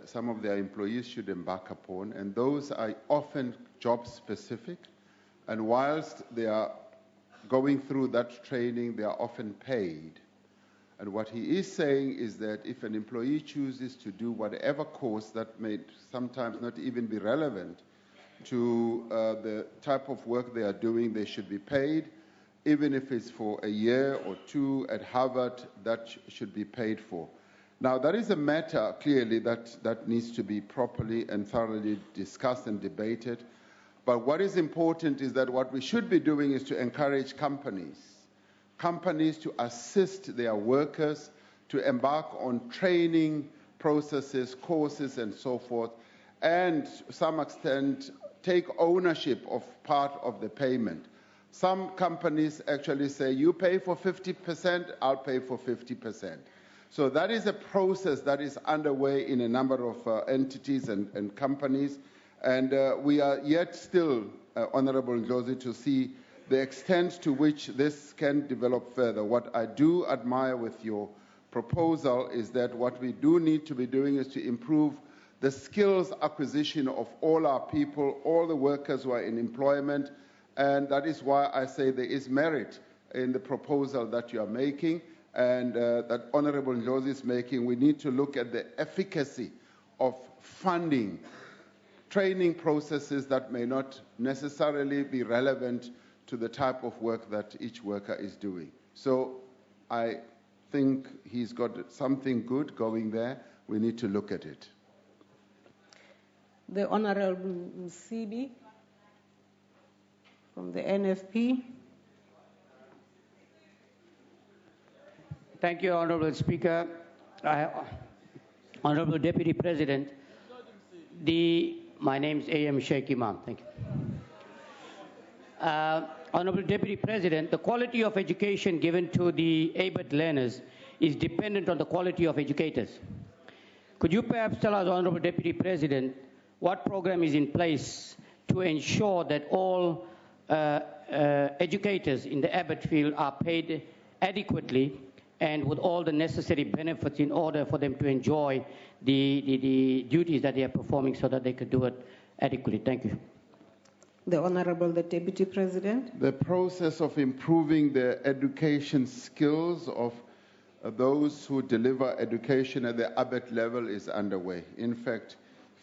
some of their employees should embark upon, and those are often job-specific, and whilst they are going through that training, they are often paid. And what he is saying is that if an employee chooses to do whatever course that may sometimes not even be relevant to the type of work they are doing, they should be paid. Even if it's for a year or two at Harvard, that should be paid for. Now, that is a matter, clearly, that needs to be properly and thoroughly discussed and debated. But what is important is that what we should be doing is to encourage companies to assist their workers to embark on training processes, courses, and so forth, and to some extent take ownership of part of the payment. Some companies actually say, you pay for 50%, I'll pay for 50%. So that is a process that is underway in a number of entities and companies, and we are yet still, Honorable Ndlozi, to see the extent to which this can develop further. What I do admire with your proposal is that what we do need to be doing is to improve the skills acquisition of all our people, all the workers who are in employment, and that is why I say there is merit in the proposal that you are making and that Honorable Ndlozi is making. We need to look at the efficacy of funding training processes that may not necessarily be relevant to the type of work that each worker is doing. So I think he's got something good going there. We need to look at it. The Honorable Msibi from the NFP. Thank you, Honorable Speaker. Honorable Deputy President, my name is A.M. Sheikh Imam. Thank you. Honorable Deputy President, the quality of education given to the ABET learners is dependent on the quality of educators. Could you perhaps tell us, Honorable Deputy President, what program is in place to ensure that all educators in the ABET field are paid adequately and with all the necessary benefits in order for them to enjoy the duties that they are performing so that they could do it adequately? Thank you. The Honorable the Deputy President. The process of improving the education skills of those who deliver education at the ABET level is underway. In fact,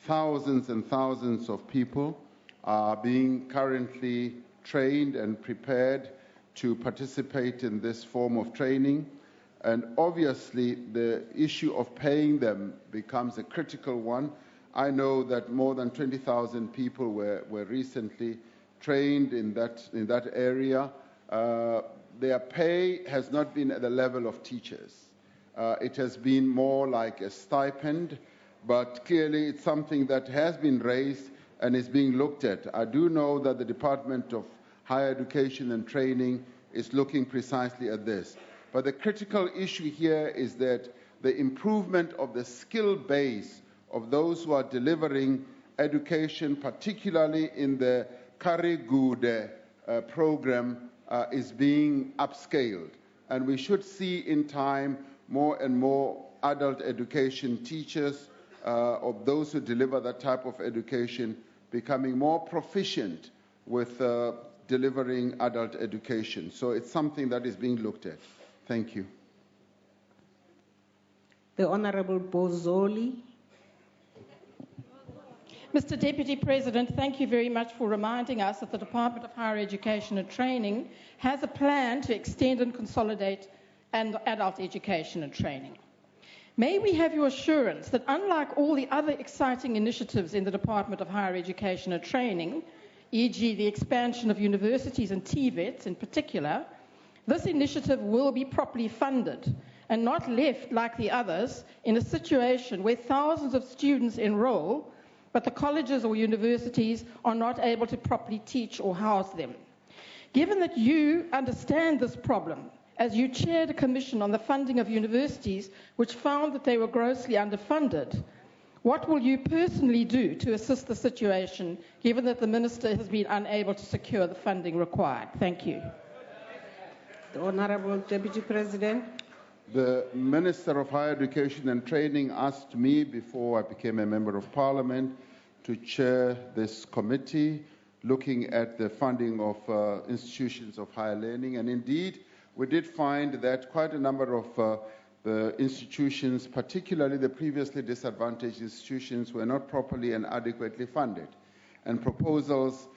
thousands and thousands of people are being currently trained and prepared to participate in this form of training. And obviously, the issue of paying them becomes a critical one. I know that more than 20,000 people were recently trained in that area. Their pay has not been at the level of teachers. It has been more like a stipend, but clearly it's something that has been raised and is being looked at. I do know that the Department of Higher Education and Training is looking precisely at this. But the critical issue here is that the improvement of the skill base of those who are delivering education, particularly in the Karigude program, is being upscaled. And we should see in time more and more adult education teachers of those who deliver that type of education becoming more proficient with delivering adult education. So it's something that is being looked at. Thank you. The Honorable Bozoli. Mr. Deputy President, thank you very much for reminding us that the Department of Higher Education and Training has a plan to extend and consolidate adult education and training. May we have your assurance that unlike all the other exciting initiatives in the Department of Higher Education and Training, e.g. the expansion of universities and TVETs in particular, this initiative will be properly funded and not left like the others in a situation where thousands of students enroll but the colleges or universities are not able to properly teach or house them. Given that you understand this problem, as you chaired a commission on the funding of universities which found that they were grossly underfunded, what will you personally do to assist the situation, given that the Minister has been unable to secure the funding required? Thank you. The Honourable Deputy President. The Minister of Higher Education and Training asked me, before I became a Member of Parliament, to chair this committee looking at the funding of institutions of higher learning. And indeed, we did find that quite a number of the institutions, particularly the previously disadvantaged institutions, were not properly and adequately funded. And proposals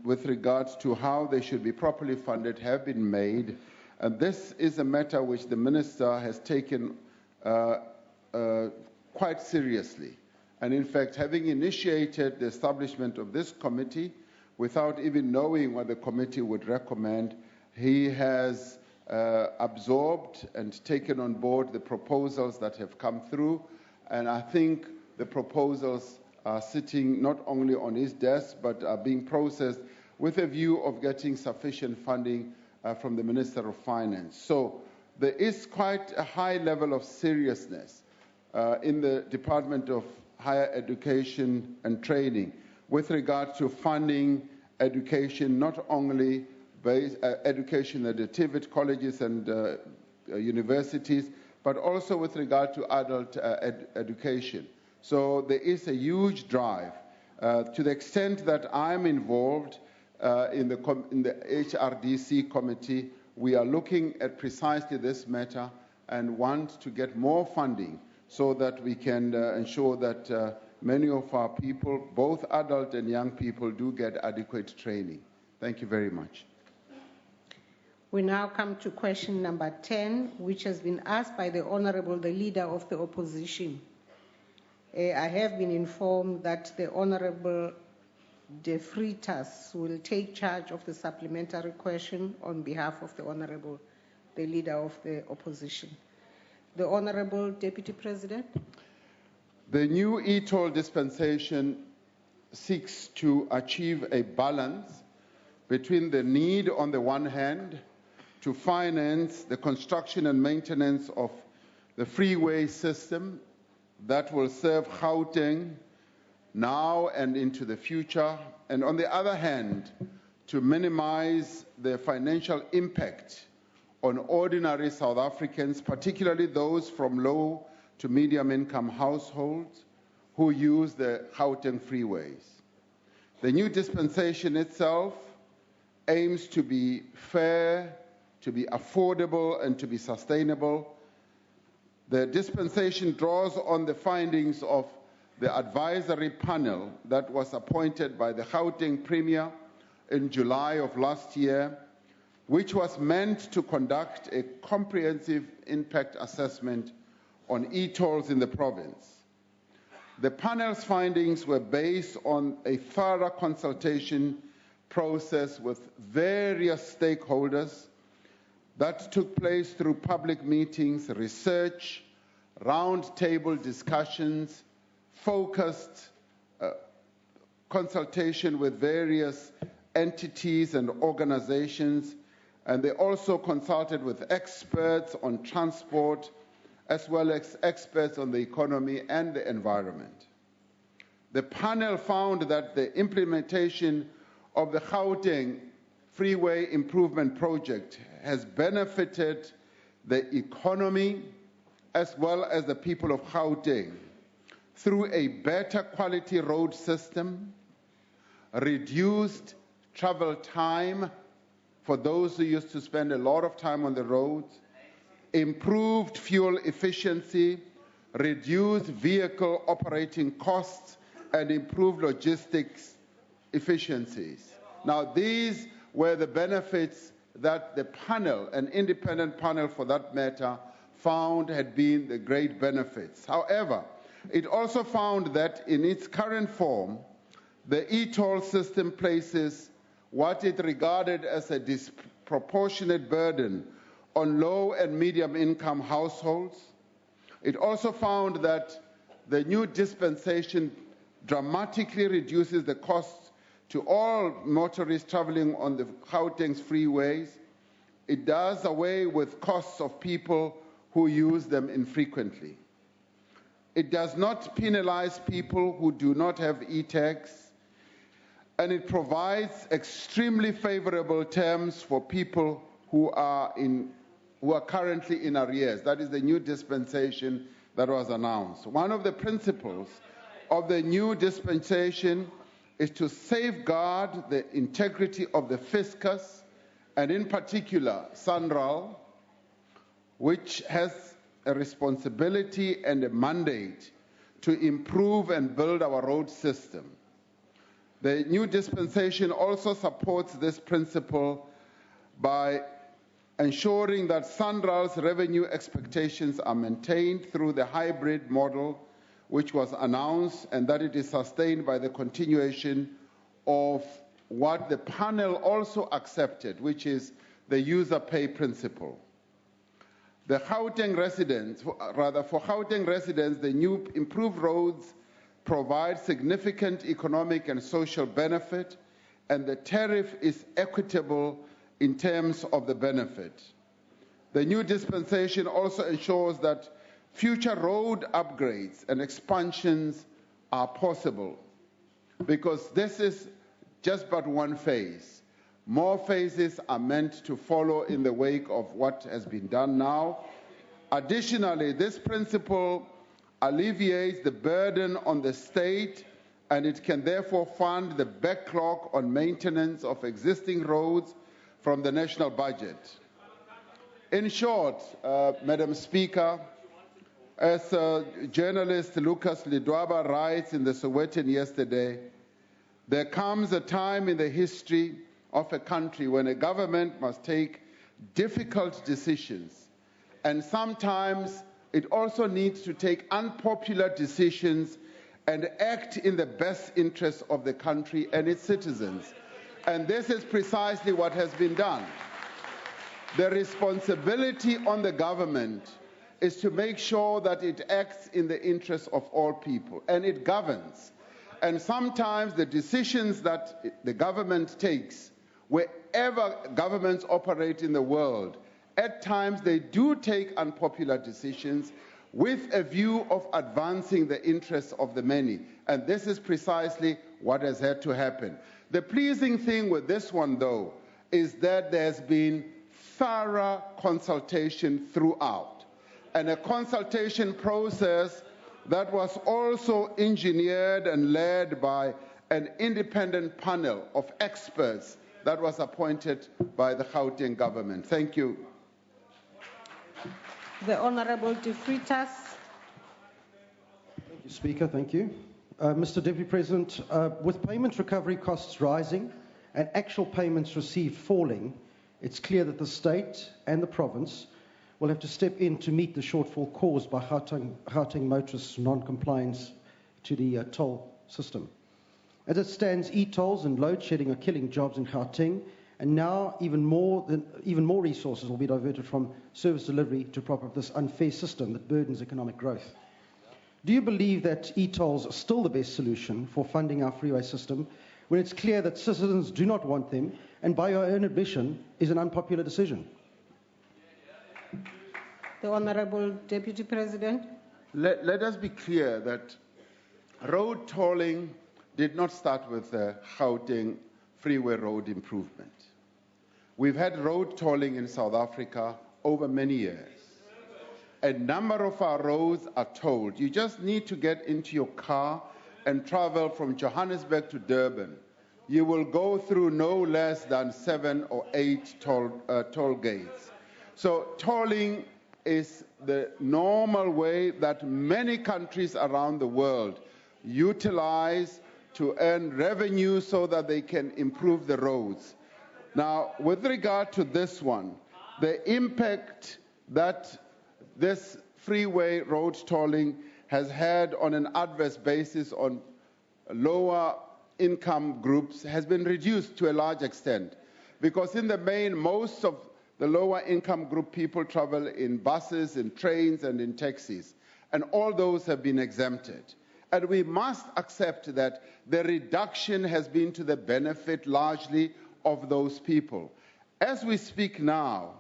with regards to how they should be properly funded have been made. And this is a matter which the Minister has taken quite seriously. And in fact, having initiated the establishment of this committee, without even knowing what the committee would recommend, he has absorbed and taken on board the proposals that have come through. And I think the proposals are sitting not only on his desk, but are being processed with a view of getting sufficient funding from the Minister of Finance. So there is quite a high level of seriousness in the Department of Higher Education and Training with regard to funding education, not only education at the TVET colleges and universities, but also with regard to adult education. So there is a huge drive. To the extent that I'm involved in the HRDC committee, we are looking at precisely this matter and want to get more funding so that we can ensure that many of our people, both adult and young people, do get adequate training. Thank you very much. We now come to question number 10, which has been asked by the Honorable, the Leader of the Opposition. I have been informed that the Honorable De Freitas will take charge of the supplementary question on behalf of the Honorable, the Leader of the Opposition. The Honorable Deputy President. The new e-toll dispensation seeks to achieve a balance between the need on the one hand to finance the construction and maintenance of the freeway system that will serve Gauteng now and into the future, and on the other hand, to minimize the financial impact on ordinary South Africans, particularly those from low to medium income households who use the Gauteng freeways. The new dispensation itself aims to be fair, to be affordable, and to be sustainable. The dispensation draws on the findings of the advisory panel that was appointed by the Gauteng Premier in July of last year, which was meant to conduct a comprehensive impact assessment on e-tolls in the province. The panel's findings were based on a thorough consultation process with various stakeholders that took place through public meetings, research, roundtable discussions, focused consultation with various entities and organizations, and they also consulted with experts on transport, as well as experts on the economy and the environment. The panel found that the implementation of the Gauteng Freeway Improvement Project has benefited the economy as well as the people of Gauteng through a better quality road system, reduced travel time for those who used to spend a lot of time on the roads, improved fuel efficiency, reduced vehicle operating costs, and improved logistics efficiencies. Now, these were the benefits that the panel, an independent panel for that matter, found had been the great benefits. However, it also found that in its current form, the e-toll system places what it regarded as a disproportionate burden on low and medium income households. It also found that the new dispensation dramatically reduces the costs to all motorists traveling on the Gauteng's freeways. It does away with costs of people who use them infrequently. It does not penalize people who do not have e-tags, and it provides extremely favorable terms for people who are in who are currently in arrears. That is the new dispensation that was announced. One of the principles of the new dispensation is to safeguard the integrity of the fiscus, and in particular, Sanral, which has a responsibility and a mandate to improve and build our road system. The new dispensation also supports this principle by ensuring that Sanral's revenue expectations are maintained through the hybrid model which was announced, and that it is sustained by the continuation of what the panel also accepted, which is the user pay principle. For Gauteng residents, the new improved roads provide significant economic and social benefit, and the tariff is equitable in terms of the benefit. The new dispensation also ensures that future road upgrades and expansions are possible, because this is just but one phase. More phases are meant to follow in the wake of what has been done now. Additionally, this principle alleviates the burden on the state, and it can therefore fund the backlog on maintenance of existing roads from the national budget. In short, Madam Speaker, as journalist Lucas Lidwaba writes in the Sowetan yesterday, there comes a time in the history of a country when a government must take difficult decisions, and sometimes it also needs to take unpopular decisions and act in the best interest of the country and its citizens. And this is precisely what has been done. The responsibility on the government is to make sure that it acts in the interest of all people, and it governs. And sometimes the decisions that the government takes, wherever governments operate in the world, at times they do take unpopular decisions with a view of advancing the interests of the many. And this is precisely what has had to happen. The pleasing thing with this one, though, is that there's been thorough consultation throughout, and a consultation process that was also engineered and led by an independent panel of experts that was appointed by the Gauteng government. Thank you. The Honourable De Vries. Thank you, Speaker. Thank you. Mr. Deputy President, with payment recovery costs rising and actual payments received falling, it's clear that the state and the province will have to step in to meet the shortfall caused by Gauteng motorists' non-compliance to the toll system. As it stands, e-tolls and load shedding are killing jobs in Gauteng, and now even more resources will be diverted from service delivery to prop up this unfair system that burdens economic growth. Do you believe that e-tolls are still the best solution for funding our freeway system when it's clear that citizens do not want them, and by your own admission, is an unpopular decision? The Honourable Deputy President. Let us be clear that road tolling did not start with the Gauteng freeway road improvement. We've had road tolling in South Africa over many years. A number of our roads are tolled. You just need to get into your car and travel from Johannesburg to Durban. You will go through no less than 7 or 8 toll gates. So tolling is the normal way that many countries around the world utilize to earn revenue so that they can improve the roads. Now, with regard to this one, the impact that this freeway road tolling has had on an adverse basis on lower income groups has been reduced to a large extent, because in the main, most of the lower income group people travel in buses, in trains, and in taxis, and all those have been exempted. And we must accept that the reduction has been to the benefit largely of those people. As we speak now,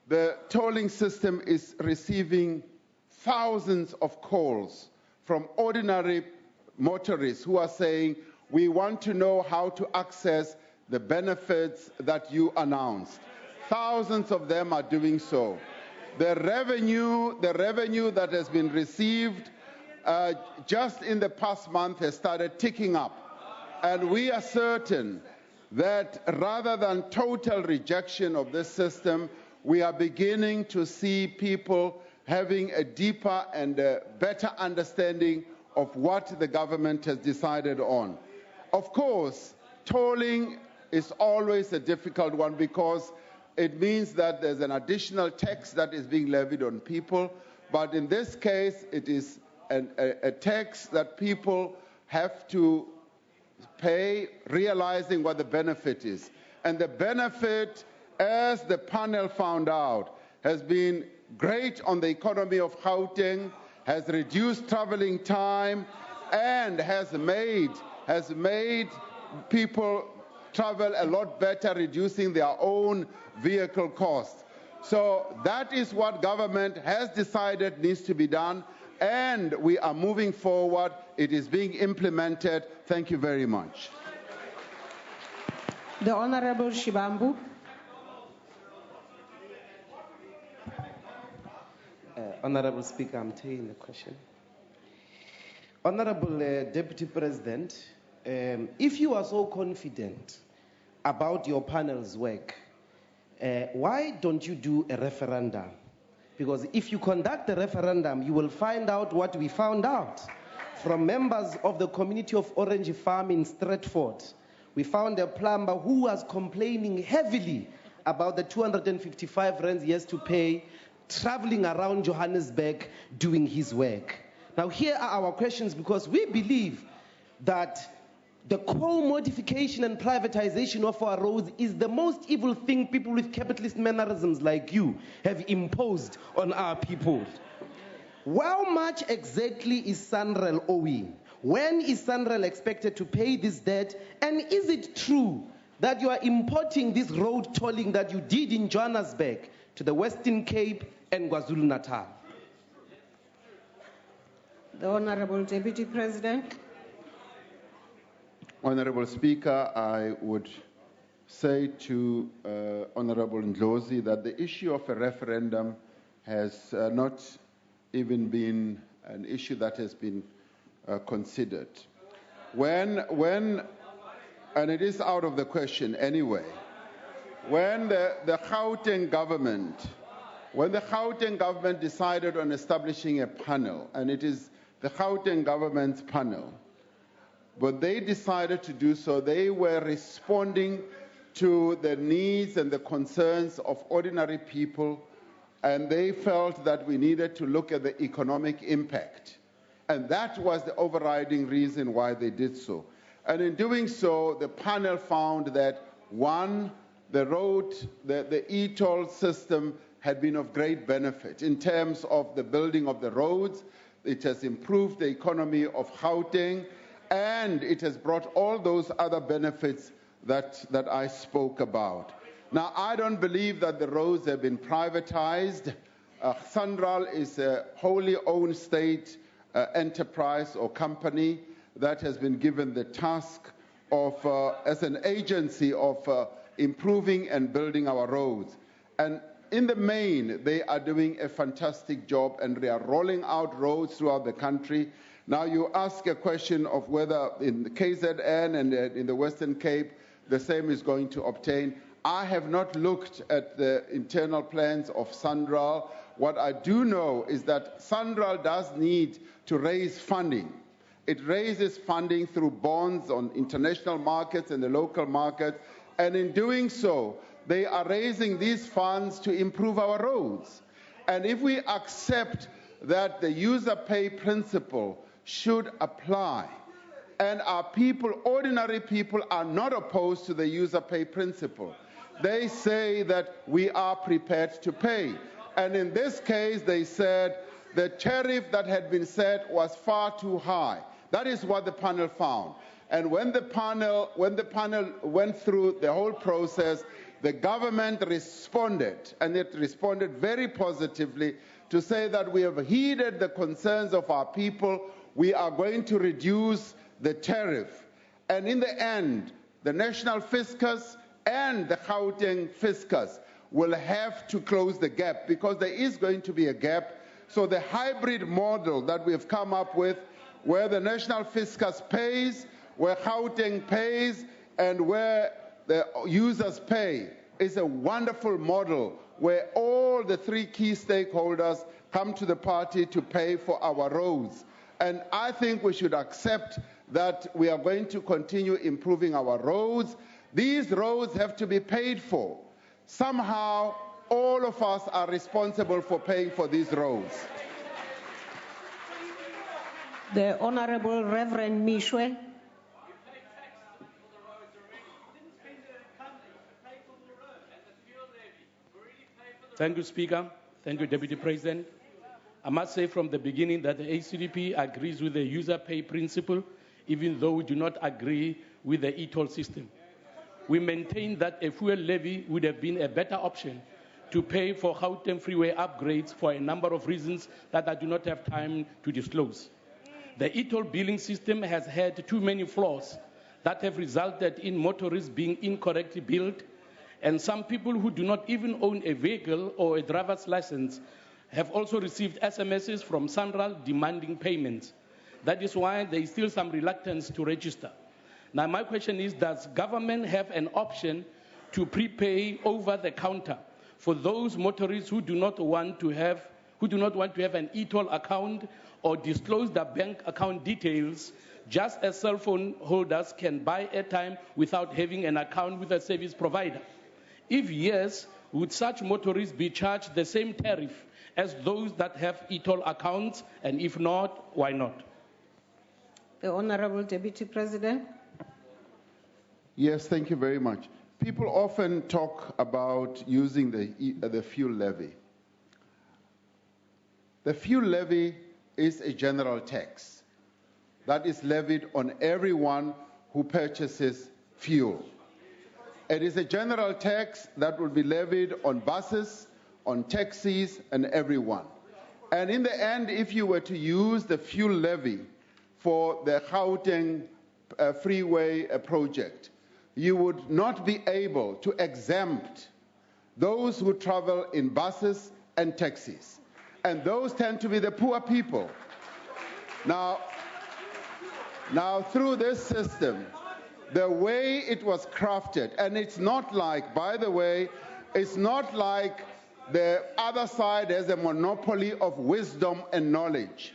the tolling system is receiving thousands of calls from ordinary motorists who are saying, we want to know how to access the benefits that you announced. Thousands of them are doing so. The revenue that has been received just in the past month has started ticking up. And we are certain that rather than total rejection of this system, we are beginning to see people having a deeper and a better understanding of what the government has decided on. Of course, tolling is always a difficult one because it means that there's an additional tax that is being levied on people, but in this case, it is a tax that people have to pay, realizing what the benefit is. And the benefit, as the panel found out, has been great on the economy of Gauteng, has reduced traveling time, and has made people travel a lot better, reducing their own vehicle costs. So that is what government has decided needs to be done, and we are moving forward. It is being implemented. Thank you very much. The Honorable Shibambu. Honorable Speaker, I'm taking the question. Honorable Deputy President, if you are so confident about your panel's work, why don't you do a referendum? Because if you conduct a referendum, you will find out what we found out from members of the community of Orange Farm in Stratford. We found a plumber who was complaining heavily about the 255 rands he has to pay, traveling around Johannesburg doing his work. Now here are our questions, because we believe that the coal modification and privatization of our roads is the most evil thing people with capitalist mannerisms like you have imposed on our people. How much exactly is Sanral owing? When is Sanral expected to pay this debt? And is it true that you are importing this road tolling that you did in Johannesburg to the Western Cape and KwaZulu-Natal? The Honorable Deputy President. Honorable Speaker, I would say to Honorable Ndlozi that the issue of a referendum has not even been an issue that has been considered. And it is out of the question anyway, when the Gauteng government decided on establishing a panel, and it is the Gauteng government's panel, but they decided to do so, they were responding to the needs and the concerns of ordinary people, and they felt that we needed to look at the economic impact. And that was the overriding reason why they did so. And in doing so, the panel found that, one, the e-toll system had been of great benefit in terms of the building of the roads. It has improved the economy of Gauteng, and it has brought all those other benefits that I spoke about. Now, I don't believe that the roads have been privatized. Sanral is a wholly owned state enterprise or company that has been given the task of, as an agency of improving and building our roads. And in the main, they are doing a fantastic job, and they are rolling out roads throughout the country. Now, you ask a question of whether in the KZN and in the Western Cape, the same is going to obtain. I have not looked at the internal plans of Sanral. What I do know is that Sanral does need to raise funding. It raises funding through bonds on international markets and the local market, and in doing so, they are raising these funds to improve our roads. And if we accept that the user pay principle should apply, and our people, ordinary people, are not opposed to the user pay principle, they say that we are prepared to pay. And in this case, they said the tariff that had been set was far too high. That is what the panel found. And when the panel went through the whole process, the government responded, and it responded very positively to say that we have heeded the concerns of our people. We are going to reduce the tariff. And in the end, the national fiscus and the Gauteng fiscus will have to close the gap, because there is going to be a gap. So the hybrid model that we've come up with, where the National Fiscus pays, where Gauteng pays, and where the users pay, is a wonderful model where all the three key stakeholders come to the party to pay for our roads. And I think we should accept that we are going to continue improving our roads. These roads have to be paid for. Somehow, all of us are responsible for paying for these roads. The Honorable Reverend Mishwe. Thank you, Speaker. Thank you, Deputy President. I must say from the beginning that the ACDP agrees with the user pay principle, even though we do not agree with the e-toll system. We maintain that a fuel levy would have been a better option to pay for Gauteng freeway upgrades for a number of reasons that I do not have time to disclose. The e-toll billing system has had too many flaws that have resulted in motorists being incorrectly billed, and some people who do not even own a vehicle or a driver's license have also received SMSs from Sanral demanding payments. That is why there is still some reluctance to register. Now, my question is, does government have an option to prepay over the counter for those motorists who do not want to have an e-toll account or disclose their bank account details, just as cell phone holders can buy airtime without having an account with a service provider? If yes, would such motorists be charged the same tariff as those that have e-toll accounts? And if not, why not? The Honorable Deputy President. Yes, thank you very much. People often talk about using the fuel levy. The fuel levy is a general tax that is levied on everyone who purchases fuel. It is a general tax that will be levied on buses, on taxis, and everyone. And in the end, if you were to use the fuel levy for the Gauteng freeway project, you would not be able to exempt those who travel in buses and taxis. And those tend to be the poor people. Now, through this system, the way it was crafted, and it's not like, by the way, it's not like the other side has a monopoly of wisdom and knowledge.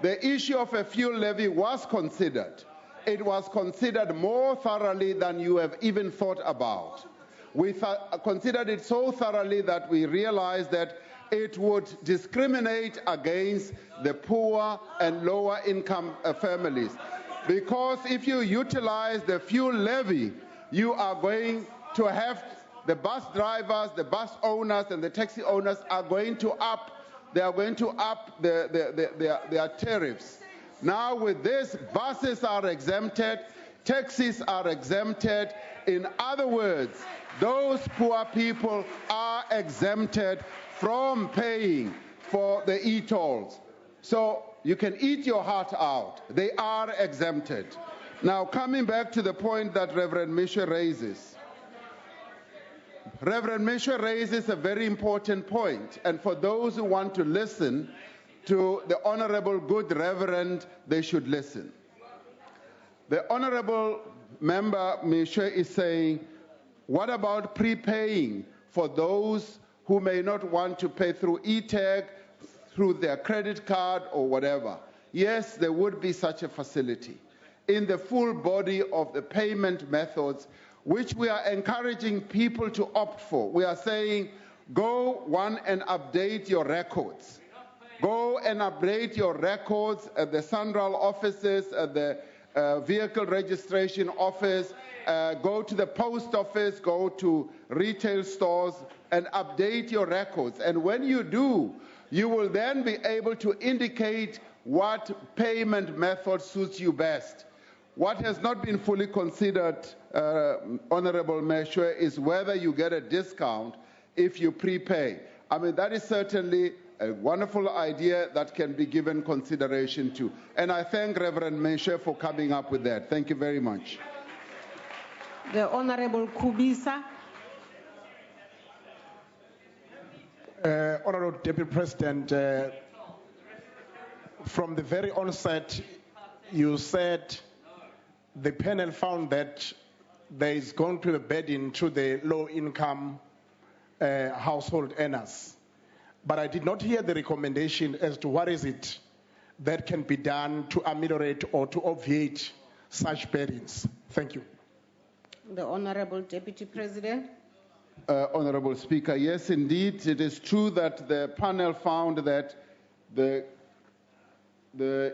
The issue of a fuel levy was considered. It was considered more thoroughly than you have even thought about. We considered it so thoroughly that we realized that it would discriminate against the poor and lower income families. Because if you utilize the fuel levy, you are going to have the bus drivers, the bus owners, and the taxi owners are going to up their tariffs. Now with this, buses are exempted, taxis are exempted. In other words, those poor people are exempted from paying for the e-tolls. So you can eat your heart out. They are exempted. Now, coming back to the point that Reverend Mishwe raises. Reverend Mishwe raises a very important point, and for those who want to listen to the Honorable Good Reverend, they should listen. The Honorable Member Mishwe is saying, what about prepaying for those who may not want to pay through e-tag, through their credit card or whatever? Yes, there would be such a facility in the full body of the payment methods, which we are encouraging people to opt for. We are saying, go and update your records. Go and update your records at the Sanral offices, at the vehicle registration office, go to the post office, go to retail stores and update your records. And when you do, you will then be able to indicate what payment method suits you best. What has not been fully considered, Honorable Mishwe, is whether you get a discount if you prepay. I mean, that is certainly a wonderful idea that can be given consideration to. And I thank Reverend Mishwe for coming up with that. Thank you very much. The Honorable Kubisa. Honorable Deputy President, from the very onset, you said the panel found that there is going to be a burden to the low-income household earners. But I did not hear the recommendation as to what is it that can be done to ameliorate or to obviate such burdens. Thank you. The Honorable Deputy President. Honorable Speaker, yes, indeed, it is true that the panel found that the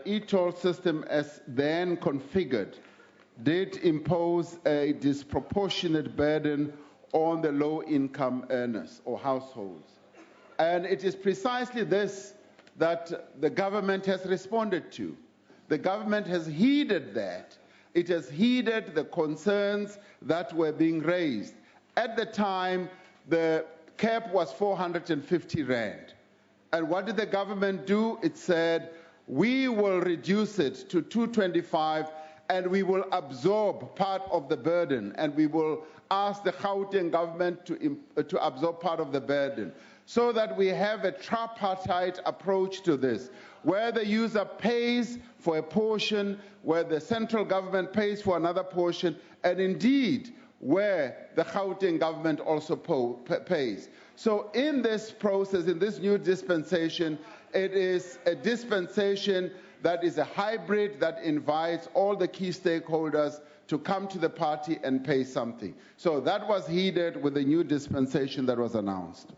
e-toll system as then configured did impose a disproportionate burden on the low-income earners or households. And it is precisely this that the government has responded to. The government has heeded that. It has heeded the concerns that were being raised. At the time, the cap was 450 rand. And what did the government do? It said, we will reduce it to 225 and we will absorb part of the burden, and we will ask the Gauteng government to absorb part of the burden, so that we have a tripartite approach to this, where the user pays for a portion, where the central government pays for another portion, and indeed where the Gauteng government also pays. So in this process, in this new dispensation, it is a dispensation that is a hybrid that invites all the key stakeholders to come to the party and pay something. So that was heeded with the new dispensation that was announced.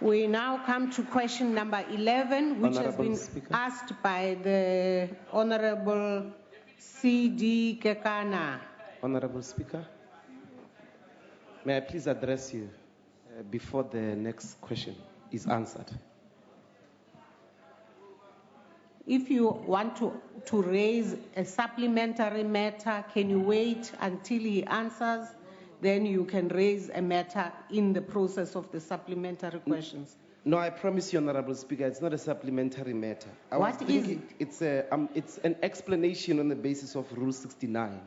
We now come to question number 11, which has been asked by the Honorable C.D. Kekana. Honorable Speaker, may I please address you before the next question is answered? If you want to raise a supplementary matter, can you wait until he answers? Then you can raise a matter in the process of the supplementary questions. No, I promise you, Honorable Speaker, it's not a supplementary matter. What is it? It's an explanation on the basis of Rule 69.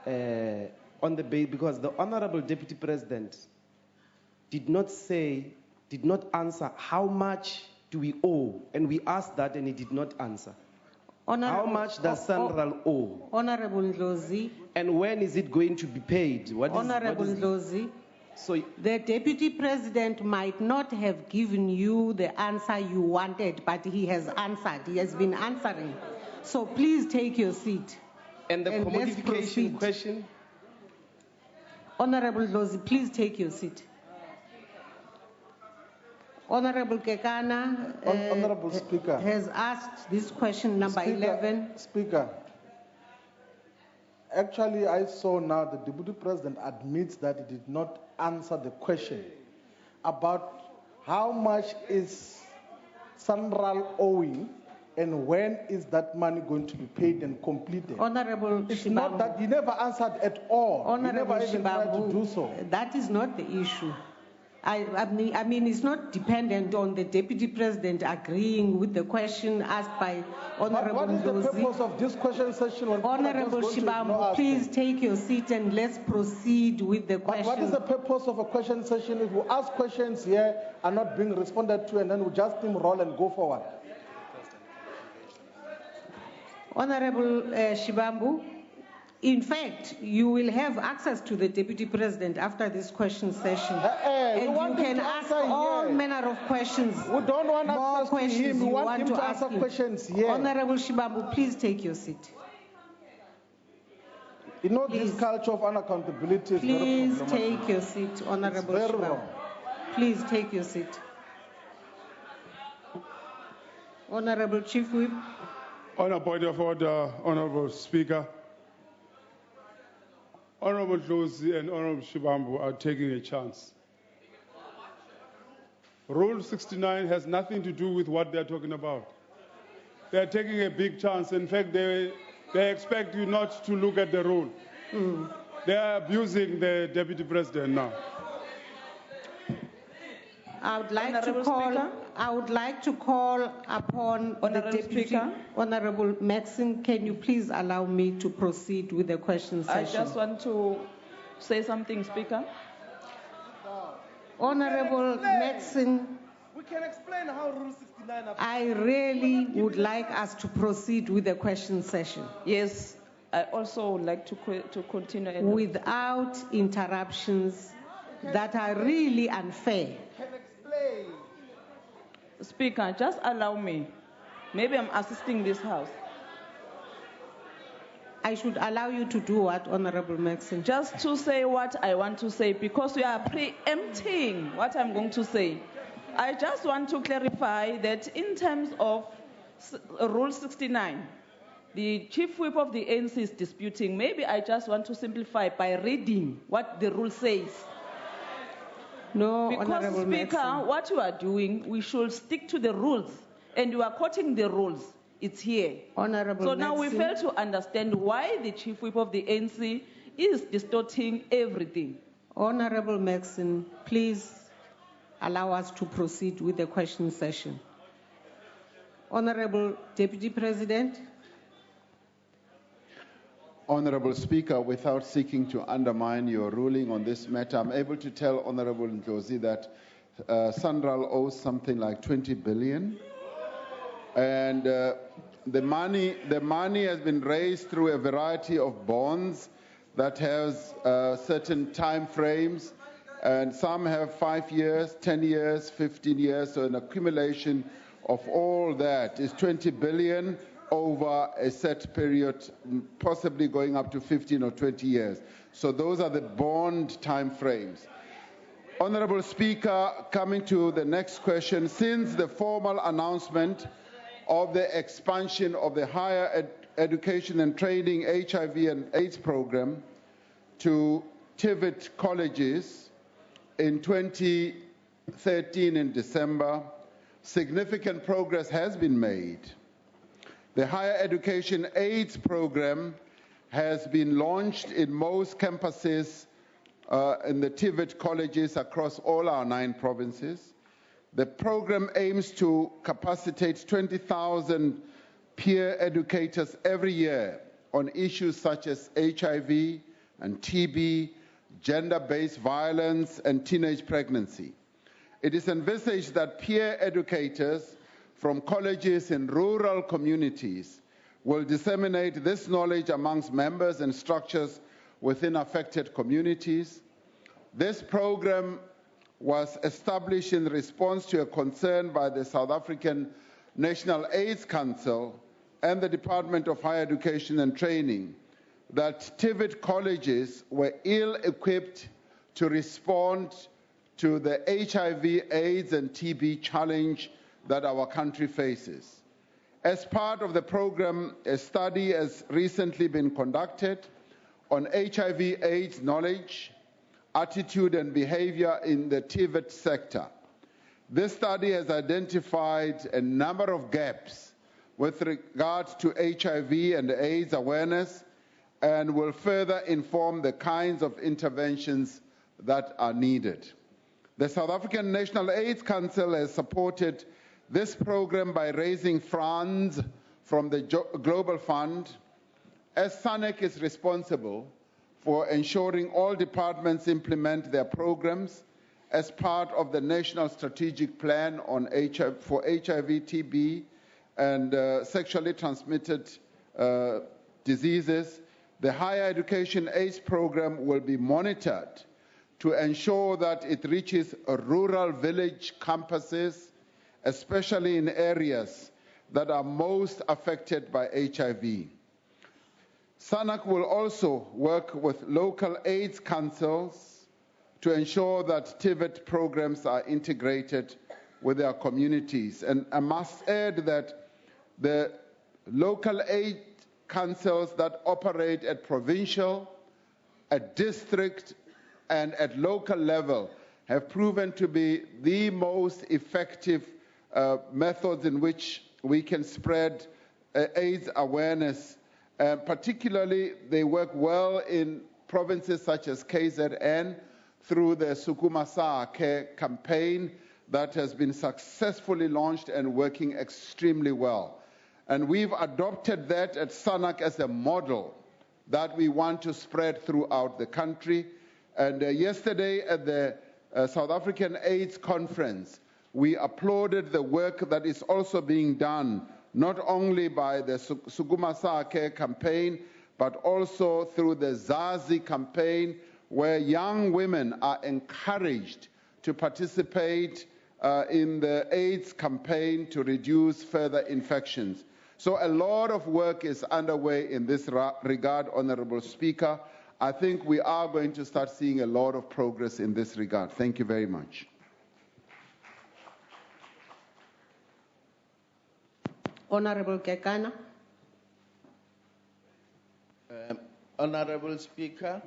Because the Honorable Deputy President did not answer how much do we owe, and we asked that and he did not answer. How much does Sanral owe? Honorable Ndlozi. And when is it going to be paid? Honorable Ndlozi. So the Deputy President might not have given you the answer you wanted, but he has answered. He has been answering. So please take your seat. And the commodification question? Honorable Ndlozi, please take your seat. Honorable Kekana Honorable Speaker, has asked this question number 11. Speaker, actually I saw now the Deputy President admits that he did not answer the question about how much is Sanral owing and when is that money going to be paid and completed. Honorable It's Shibambu. not that he never answered at all. Honorable he never even tried to do so. That is not the issue. I mean, it's not dependent on the Deputy President agreeing with the question asked by Honorable What is the purpose of this question session? Honorable Shibambu, please take your seat and let's proceed with the question. What is the purpose of a question session if we ask questions here are not being responded to and then we just steamroll and go forward? Honorable Shibambu, in fact, you will have access to the Deputy President after this question session. And you can ask all manner of questions. We don't want more access to him. We want him to ask answer questions here. Honorable Shibambu, please take your seat. You know, this culture of unaccountability is very problematic. Please take your seat, Honorable It's very Shibambu. wrong. Please take your seat. Honorable Chief Whip. On a point of order, Honorable Speaker, Honorable Ndlozi and Honorable Shibambu are taking a chance. Rule 69 has nothing to do with what they're talking about. They're taking a big chance. In fact, they expect you not to look at the rule. They are abusing the Deputy President now. I would like to call upon the Deputy Speaker. Honorable Maxine. Can you please allow me to proceed with the question session? I just want to say something, Speaker. Honorable Maxson, We can explain how Rule 69 applies. I really would like us to proceed with the question session Yes, I also would like to continue. without interruptions that are really unfair. Can explain. Speaker, just allow me. Maybe I'm assisting this House. I should allow you to do what, Honorable Maxson? Just to say what I want to say, because you are preempting what I'm going to say. I just want to clarify that in terms of Rule 69, the Chief Whip of the ANC is disputing. Maybe I just want to simplify by reading what the rule says. No, Because, Honorable Speaker, Maxson. what you are doing, we should stick to the rules. And you are quoting the rules. It's here. Honorable So now we Maxson. fail to understand why the Chief Whip of the ANC is distorting everything. Honorable Maxson, please allow us to proceed with the question session. Honorable Deputy President. Honorable Speaker, without seeking to undermine your ruling on this matter, I'm able to tell Honorable Ndlozi that Sanral owes something like 20 billion. And the money has been raised through a variety of bonds that has certain time frames, and some have 5 years, 10 years, 15 years. So an accumulation of all that is 20 billion over a set period, possibly going up to 15 or 20 years. So those are the bond time frames. Honorable Speaker, coming to the next question, since the formal announcement of the expansion of the higher education and training HIV and AIDS program to TVET colleges in 2013 in December, significant progress has been made. The higher education AIDS program has been launched in most campuses in the TVET colleges across all our 9 provinces. The program aims to capacitate 20,000 peer educators every year on issues such as HIV and TB, gender-based violence, and teenage pregnancy. It is envisaged that peer educators from colleges in rural communities will disseminate this knowledge amongst members and structures within affected communities. This program was established in response to a concern by the South African National AIDS Council and the Department of Higher Education and Training that TVET colleges were ill-equipped to respond to the HIV, AIDS, and TB challenge that our country faces. As part of the program, a study has recently been conducted on HIV/AIDS knowledge, attitude, and behavior in the TVET sector. This study has identified a number of gaps with regard to HIV and AIDS awareness and will further inform the kinds of interventions that are needed. The South African National AIDS Council has supported this program by raising funds from the Global Fund, as SANEC is responsible for ensuring all departments implement their programs as part of the National Strategic Plan on for HIV, TB, and sexually transmitted diseases. The Higher Education AIDS program will be monitored to ensure that it reaches rural village campuses, especially in areas that are most affected by HIV. SANAC will also work with local AIDS councils to ensure that TVET programs are integrated with their communities. And I must add that the local AIDS councils that operate at provincial, at district, and at local level have proven to be the most effective methods in which we can spread AIDS awareness. Particularly, they work well in provinces such as KZN through the Sukuma Sake campaign that has been successfully launched and working extremely well. And we've adopted that at SANAC as a model that we want to spread throughout the country. And yesterday at the South African AIDS Conference, we applauded the work that is also being done, not only by the Sukuma Sake campaign, but also through the Zazi campaign, where young women are encouraged to participate in the AIDS campaign to reduce further infections. So a lot of work is underway in this regard, Honorable Speaker. I think we are going to start seeing a lot of progress in this regard. Thank you very much. Honorable Kekana. Honorable Speaker,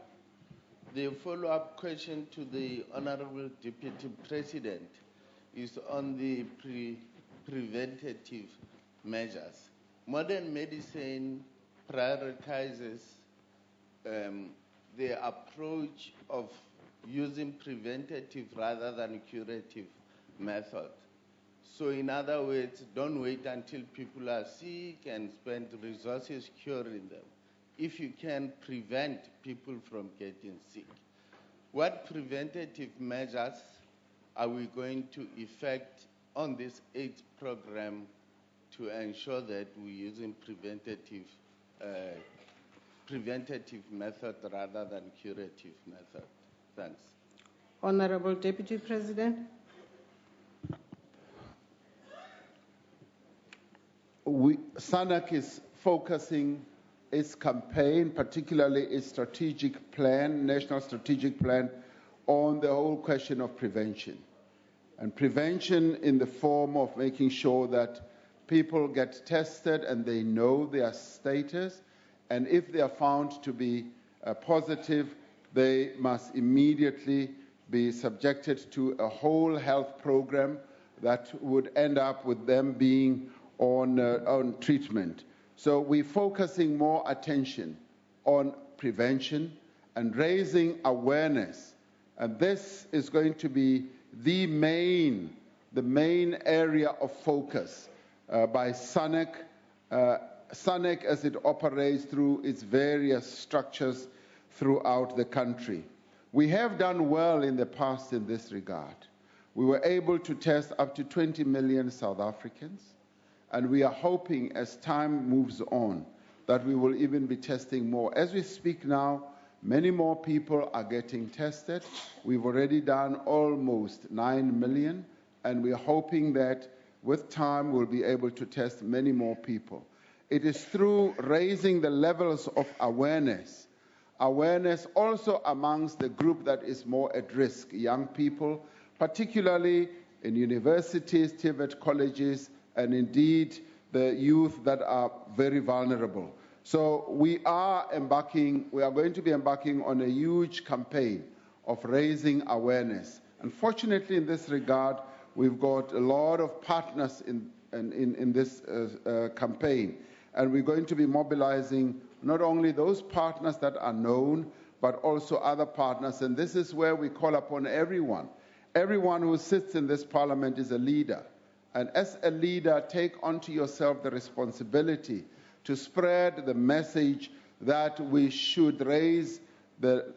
the follow-up question to the Honorable Deputy President is on the preventative measures. Modern medicine prioritizes the approach of using preventative rather than curative method. So in other words, don't wait until people are sick and spend resources curing them. If you can prevent people from getting sick, what preventative measures are we going to effect on this AIDS program to ensure that we're using preventative method rather than curative method? Thanks. Honorable Deputy President. SANAC is focusing its campaign, particularly its strategic plan, national strategic plan, on the whole question of prevention. And prevention in the form of making sure that people get tested and they know their status, and if they are found to be positive, they must immediately be subjected to a whole health program that would end up with them being on treatment. So we're focusing more attention on prevention and raising awareness. And this is going to be the main area of focus by SANEC, SANEC as it operates through its various structures throughout the country. We have done well in the past in this regard. We were able to test up to 20 million South Africans, and we are hoping as time moves on that we will even be testing more. As we speak now, many more people are getting tested. We've already done almost 9 million, and we are hoping that with time we'll be able to test many more people. It is through raising the levels of awareness also amongst the group that is more at risk, young people, particularly in universities, TVET colleges, and indeed the youth that are very vulnerable. So we are going to be embarking on a huge campaign of raising awareness. Unfortunately, in this regard, we've got a lot of partners in this campaign, and we're going to be mobilizing not only those partners that are known, but also other partners. And this is where we call upon everyone. Everyone who sits in this parliament is a leader. And as a leader, take onto yourself the responsibility to spread the message that we should raise the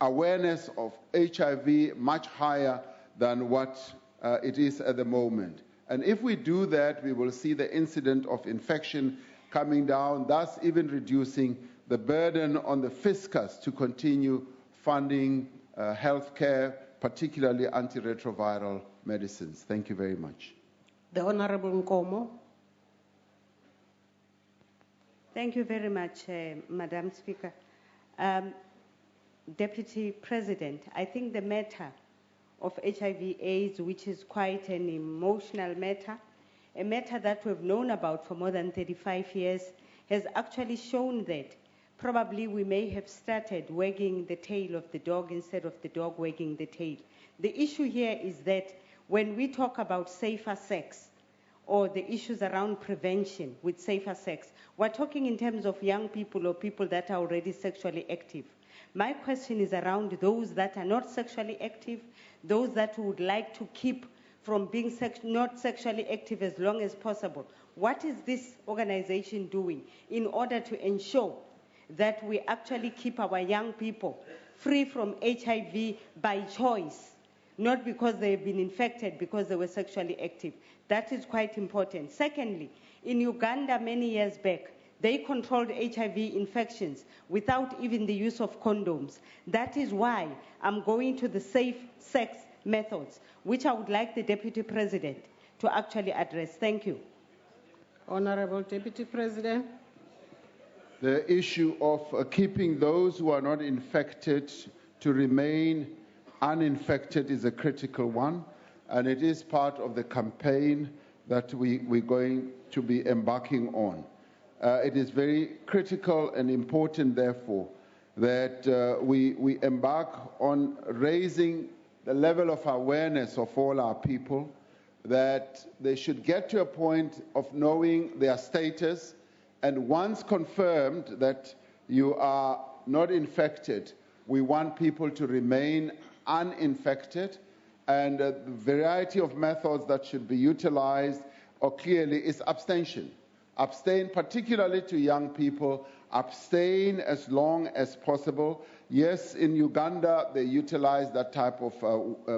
awareness of HIV much higher than what it is at the moment. And if we do that, we will see the incidence of infection coming down, thus even reducing the burden on the fiscus to continue funding healthcare, particularly antiretroviral medicines. Thank you very much. The Honorable Nkomo. Thank you very much, Madam Speaker. Deputy President, I think the matter of HIV/AIDS, which is quite an emotional matter, a matter that we've known about for more than 35 years, has actually shown that probably we may have started wagging the tail of the dog instead of the dog wagging the tail. The issue here is that when we talk about safer sex or the issues around prevention with safer sex, we're talking in terms of young people or people that are already sexually active. My question is around those that are not sexually active, those that would like to keep from being not sexually active as long as possible. What is this organization doing in order to ensure that we actually keep our young people free from HIV by choice? not because they've been infected, because they were sexually active. That is quite important. Secondly, in Uganda many years back, they controlled HIV infections without even the use of condoms. That is why I'm going to the safe sex methods, which I would like the Deputy President to actually address. Thank you. Honorable Deputy President. The issue of keeping those who are not infected to remain uninfected is a critical one, and it is part of the campaign that we're going to be embarking on. It is very critical and important, therefore, that we embark on raising the level of awareness of all our people, that they should get to a point of knowing their status, and once confirmed that you are not infected, we want people to remain uninfected, and the variety of methods that should be utilized or clearly is abstention. Abstain, particularly to young people, abstain as long as possible. Yes, in Uganda, they utilized that type of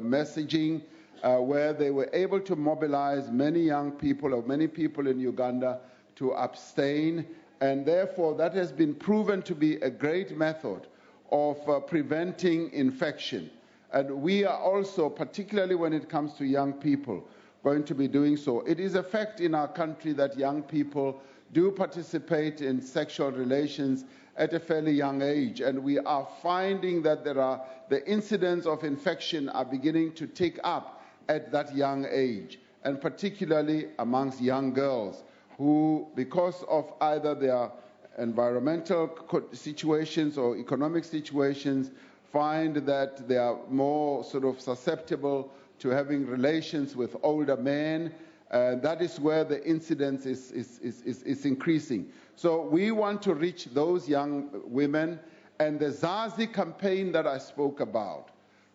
messaging where they were able to mobilize many young people or many people in Uganda to abstain, and therefore that has been proven to be a great method of preventing infection. And we are also, particularly when it comes to young people, going to be doing so. It is a fact in our country that young people do participate in sexual relations at a fairly young age, and we are finding that the incidence of infection are beginning to tick up at that young age, and particularly amongst young girls who, because of either their environmental situations or economic situations, find that they are more sort of susceptible to having relations with older men. That is where the incidence is increasing. So we want to reach those young women, and the Zazi campaign that I spoke about,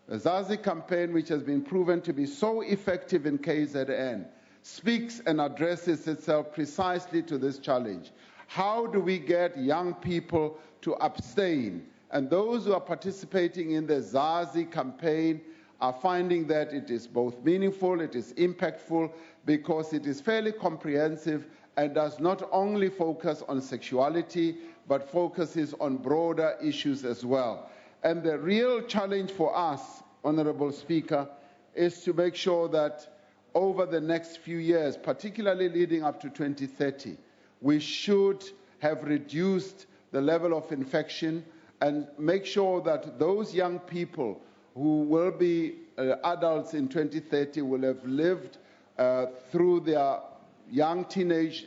the Zazi campaign, which has been proven to be so effective in KZN, speaks and addresses itself precisely to this challenge. How do we get young people to abstain? And those who are participating in the Zazi campaign are finding that it is both meaningful, it is impactful, because it is fairly comprehensive and does not only focus on sexuality, but focuses on broader issues as well. And the real challenge for us, Honorable Speaker, is to make sure that over the next few years, particularly leading up to 2030, we should have reduced the level of infection and make sure that those young people who will be adults in 2030 will have lived through their young teenage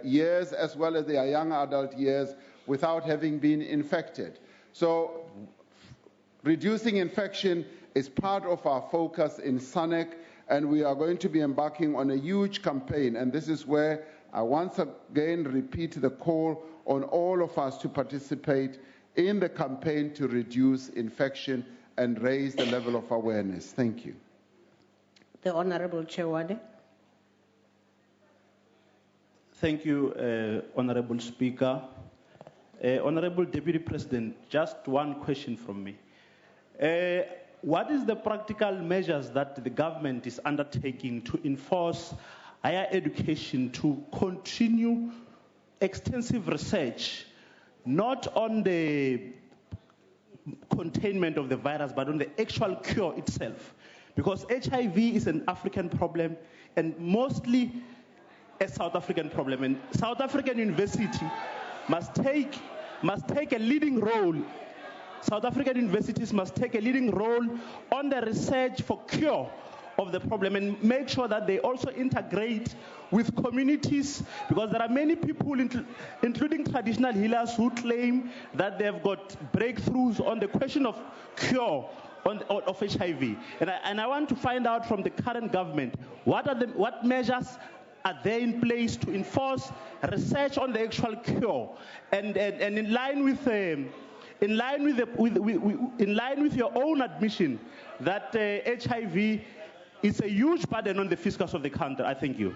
years as well as their young adult years without having been infected. So reducing infection is part of our focus in SANEC, and we are going to be embarking on a huge campaign, and this is where I once again repeat the call on all of us to participate in the campaign to reduce infection and raise the level of awareness. Thank you. The Honorable Chewade. Thank you, Honorable Speaker. Honorable Deputy President, just one question from me. What is the practical measures that the government is undertaking to enforce higher education to continue extensive research, not on the containment of the virus, but on the actual cure itself? Because HIV is an African problem and mostly a South African problem. And South African University must take a leading role. South African universities must take a leading role on the research for cure of the problem and make sure that they also integrate with communities, because there are many people, including traditional healers, who claim that they've got breakthroughs on the question of cure of HIV. And I want to find out from the current government, what measures are there in place to enforce research on the actual cure, and in line with your own admission that HIV is a huge burden on the fiscus of the country. I thank you.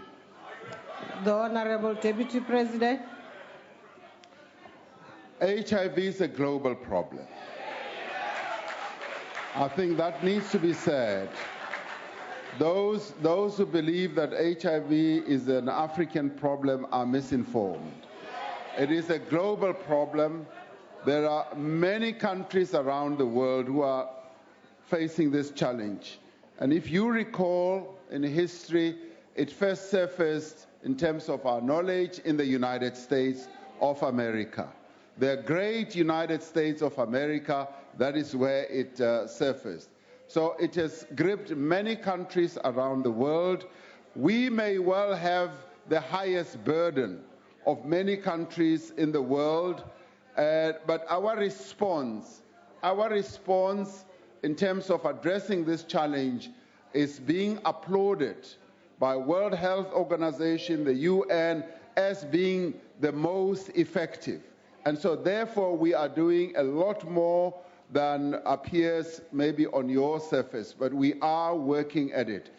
The Honorable Deputy President. HIV is a global problem. I think that needs to be said. Those who believe that HIV is an African problem are misinformed. It is a global problem. There are many countries around the world who are facing this challenge. And if you recall in history, it first surfaced in terms of our knowledge in the United States of America. The great United States of America, that is where it surfaced. So it has gripped many countries around the world. We may well have the highest burden of many countries in the world, but our response in terms of addressing this challenge is being applauded by World Health Organization, the UN, as being the most effective. And so therefore we are doing a lot more than appears maybe on your surface, but we are working at it.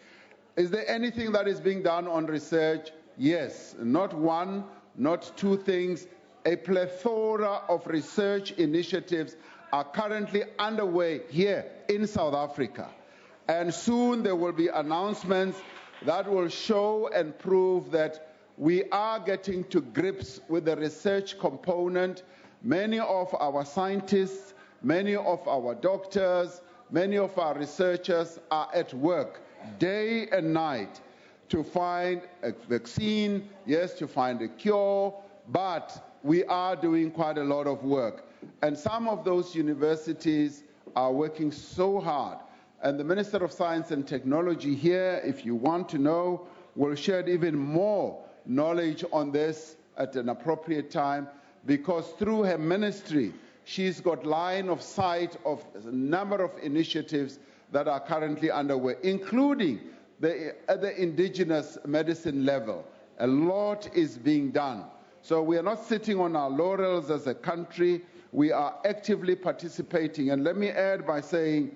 Is there anything that is being done on research? Yes, not one, not two things. A plethora of research initiatives are currently underway here in South Africa. And soon there will be announcements that will show and prove that we are getting to grips with the research component. Many of our scientists, many of our doctors, many of our researchers are at work day and night to find a vaccine, yes, to find a cure, but we are doing quite a lot of work. And some of those universities are working so hard. And the Minister of Science and Technology here, if you want to know, will share even more knowledge on this at an appropriate time, because through her ministry, she's got line of sight of a number of initiatives that are currently underway, including at the indigenous medicine level. A lot is being done. So we are not sitting on our laurels as a country. We are actively participating. And let me add by saying,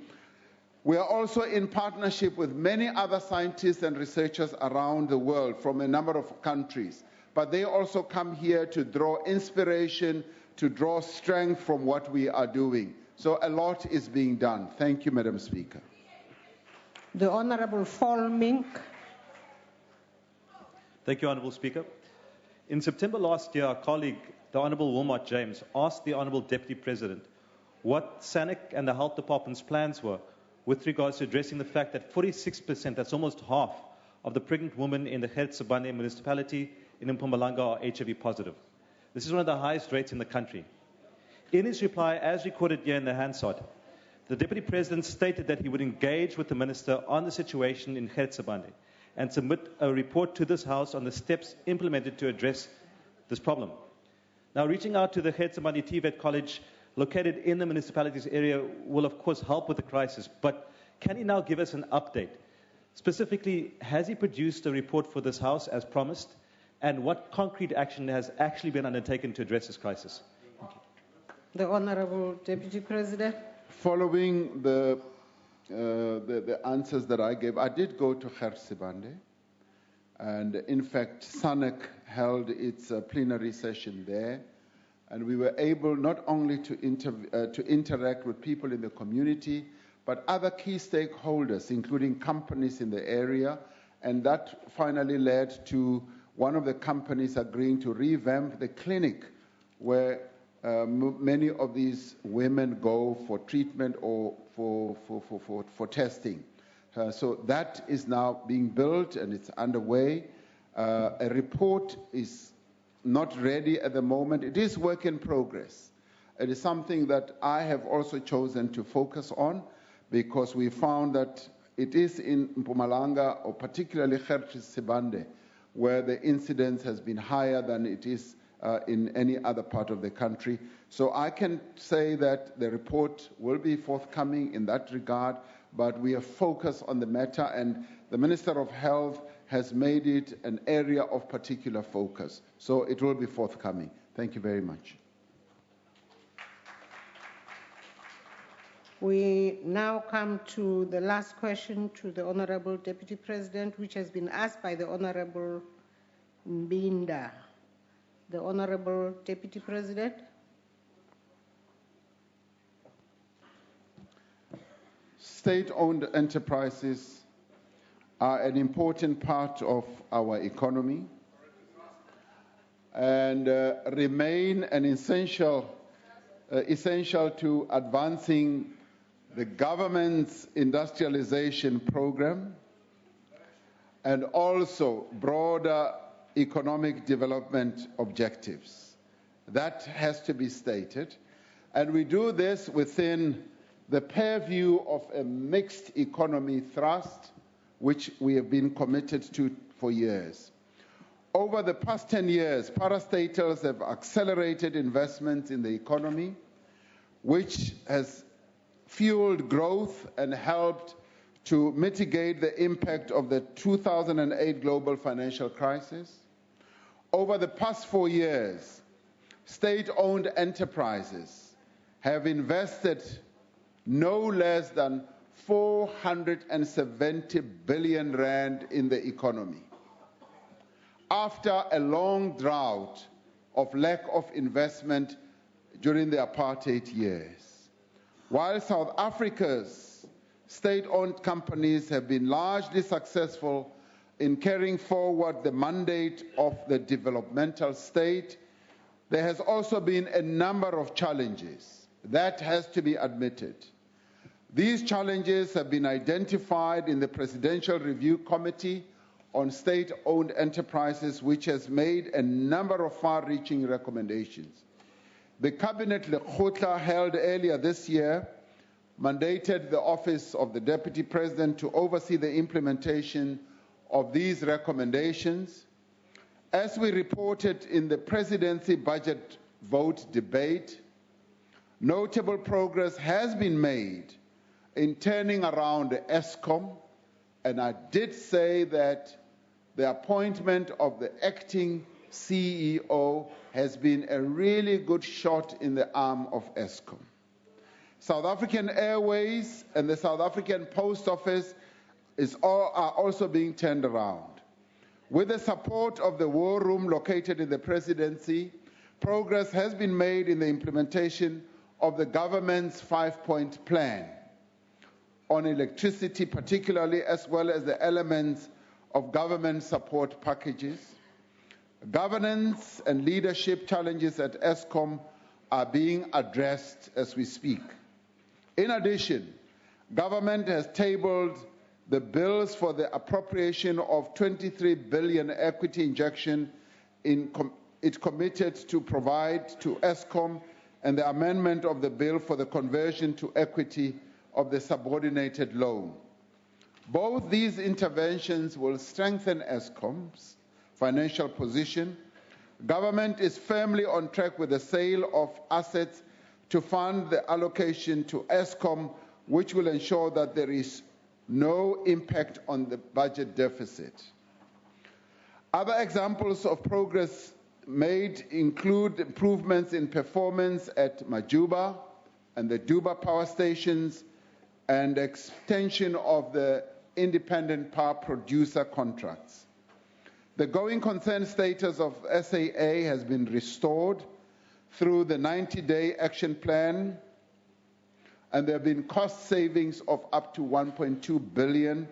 we are also in partnership with many other scientists and researchers around the world from a number of countries. But they also come here to draw inspiration, to draw strength from what we are doing. So a lot is being done. Thank you, Madam Speaker. The Honourable Volmink. Thank you, Honourable Speaker. In September last year, our colleague, the Honourable Wilmot James, asked the Honourable Deputy President what SANIC and the Health Department's plans were with regards to addressing the fact that 46%, that's almost half, of the pregnant women in the Hertsebane municipality in Impumalanga are HIV positive. This is one of the highest rates in the country. In his reply, as recorded here in the Hansard, the Deputy President stated that he would engage with the Minister on the situation in Hertsebane and submit a report to this House on the steps implemented to address this problem. Now, reaching out to the Hertsebane TVET College located in the municipality's area will, of course, help with the crisis, but can he now give us an update? Specifically, has he produced a report for this House as promised, and what concrete action has actually been undertaken to address this crisis? Thank you. The Honourable Deputy President. Following the answers that I gave, I did go to Hertsebane, and in fact, SANIC held its plenary session there, and we were able not only to interact with people in the community, but other key stakeholders, including companies in the area, and that finally led to one of the companies agreeing to revamp the clinic where many of these women go for treatment or for testing. So that is now being built and it's underway. A report is not ready at the moment. It is work in progress. It is something that I have also chosen to focus on because we found that it is in Impumalanga, or particularly Hertsebane, where the incidence has been higher than it is in any other part of the country. So I can say that the report will be forthcoming in that regard, but we are focused on the matter, and the Minister of Health has made it an area of particular focus. So it will be forthcoming. Thank you very much. We now come to the last question to the Honourable Deputy President, which has been asked by the Honourable Mbinda. The Honourable Deputy President. State-owned enterprises are an important part of our economy and remain an essential to advancing the government's industrialization program and also broader economic development objectives. That has to be stated. And we do this within the purview of a mixed economy thrust, which we have been committed to for years. Over the past 10 years, parastatals have accelerated investments in the economy, which has fueled growth and helped to mitigate the impact of the 2008 global financial crisis. Over the past 4 years, state-owned enterprises have invested no less than 470 billion rand in the economy. After a long drought of lack of investment during the apartheid years. While South Africa's state-owned companies have been largely successful in carrying forward the mandate of the developmental state, there has also been a number of challenges. That has to be admitted. These challenges have been identified in the Presidential Review Committee on State-Owned Enterprises, which has made a number of far-reaching recommendations. The Cabinet Lekgotla held earlier this year mandated the Office of the Deputy President to oversee the implementation of these recommendations. As we reported in the Presidency budget vote debate, notable progress has been made in turning around Eskom, and I did say that the appointment of the acting CEO has been a really good shot in the arm of Eskom. South African Airways and the South African Post Office are also being turned around. With the support of the War Room located in the Presidency, progress has been made in the implementation of the government's 5-point plan on electricity particularly, as well as the elements of government support packages. Governance and leadership challenges at Eskom are being addressed as we speak. In addition, government has tabled the bills for the appropriation of 23 billion equity injection it committed to provide to Eskom and the amendment of the bill for the conversion to equity of the subordinated loan. Both these interventions will strengthen Eskom's financial position. Government is firmly on track with the sale of assets to fund the allocation to Eskom, which will ensure that there is no impact on the budget deficit. Other examples of progress made include improvements in performance at Majuba and the Duba power stations and extension of the independent power producer contracts. The going concern status of SAA has been restored through the 90-day action plan, and there have been cost savings of up to 1.2 billion.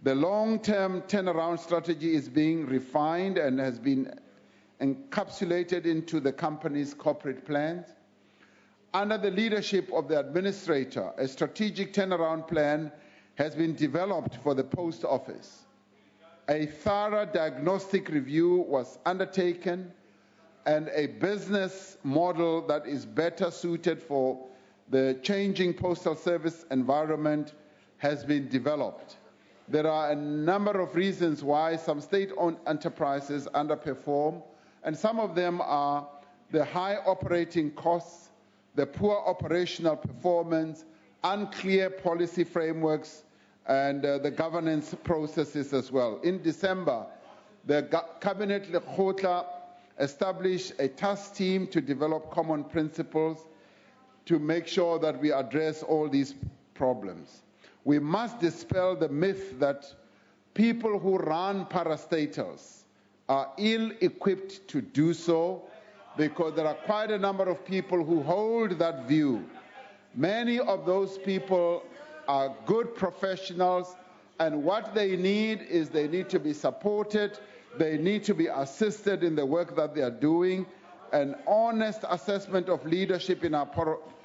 The long-term turnaround strategy is being refined and has been encapsulated into the company's corporate plans. Under the leadership of the administrator, a strategic turnaround plan has been developed for the Post Office. A thorough diagnostic review was undertaken, and a business model that is better suited for the changing postal service environment has been developed. There are a number of reasons why some state-owned enterprises underperform, and some of them are the high operating costs, the poor operational performance, unclear policy frameworks, and the governance processes as well. In December, the Cabinet Lekgotla established a task team to develop common principles to make sure that we address all these problems. We must dispel the myth that people who run parastatals are ill-equipped to do so, because there are quite a number of people who hold that view. Many of those people are good professionals, And what they need is they need to be supported, they need to be assisted in the work that they are doing. An honest assessment of leadership in our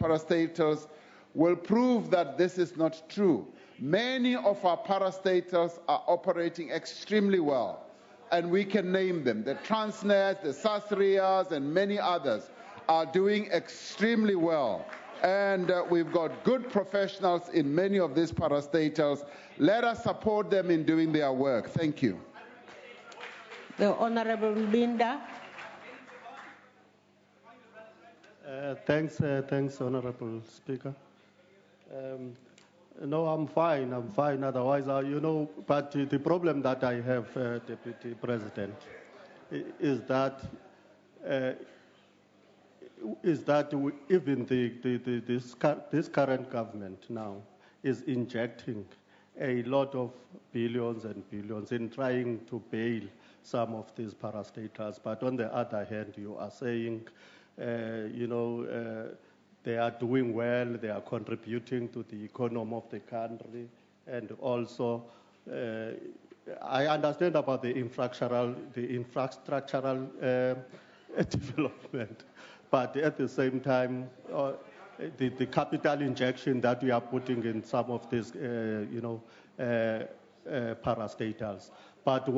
parastatals will prove that this is not true. Many of our parastatals are operating extremely well, and we can name them. The Transnet, the Sasrias, and many others are doing extremely well. And we've got good professionals in many of these parastatals. Let us support them in doing their work. Thank you. The Honorable Linda. Thanks, Honorable Speaker. No, I'm fine. Otherwise, but the problem that I have, Deputy President, is that even this current government now is injecting a lot of billions and billions in trying to bail some of these parastatals. But on the other hand, you are saying, they are doing well, they are contributing to the economy of the country, and also I understand about the infrastructural development, but at the same time, the capital injection that we are putting in some of these, parastatals. But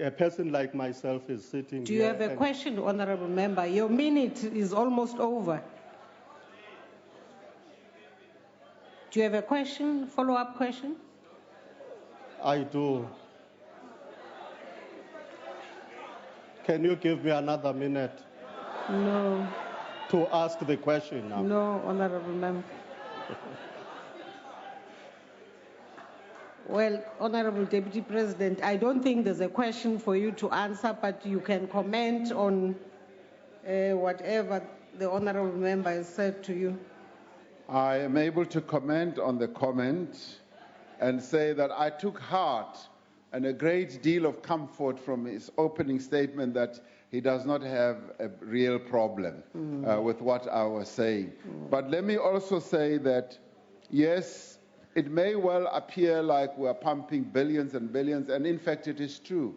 a person like myself is sitting. Do you have a question, Honorable Member? Your minute is almost over. Do you have a question, follow-up question? I do. Can you give me another minute? No. To ask the question now? No, Honorable Member. Well, Honorable Deputy President, I don't think there's a question for you to answer, but you can comment on whatever the Honorable Member has said to you. I am able to comment on the comment and say that I took heart and a great deal of comfort from his opening statement that he does not have a real problem with what I was saying. But let me also say that, yes, it may well appear like we're pumping billions and billions, and in fact it is true.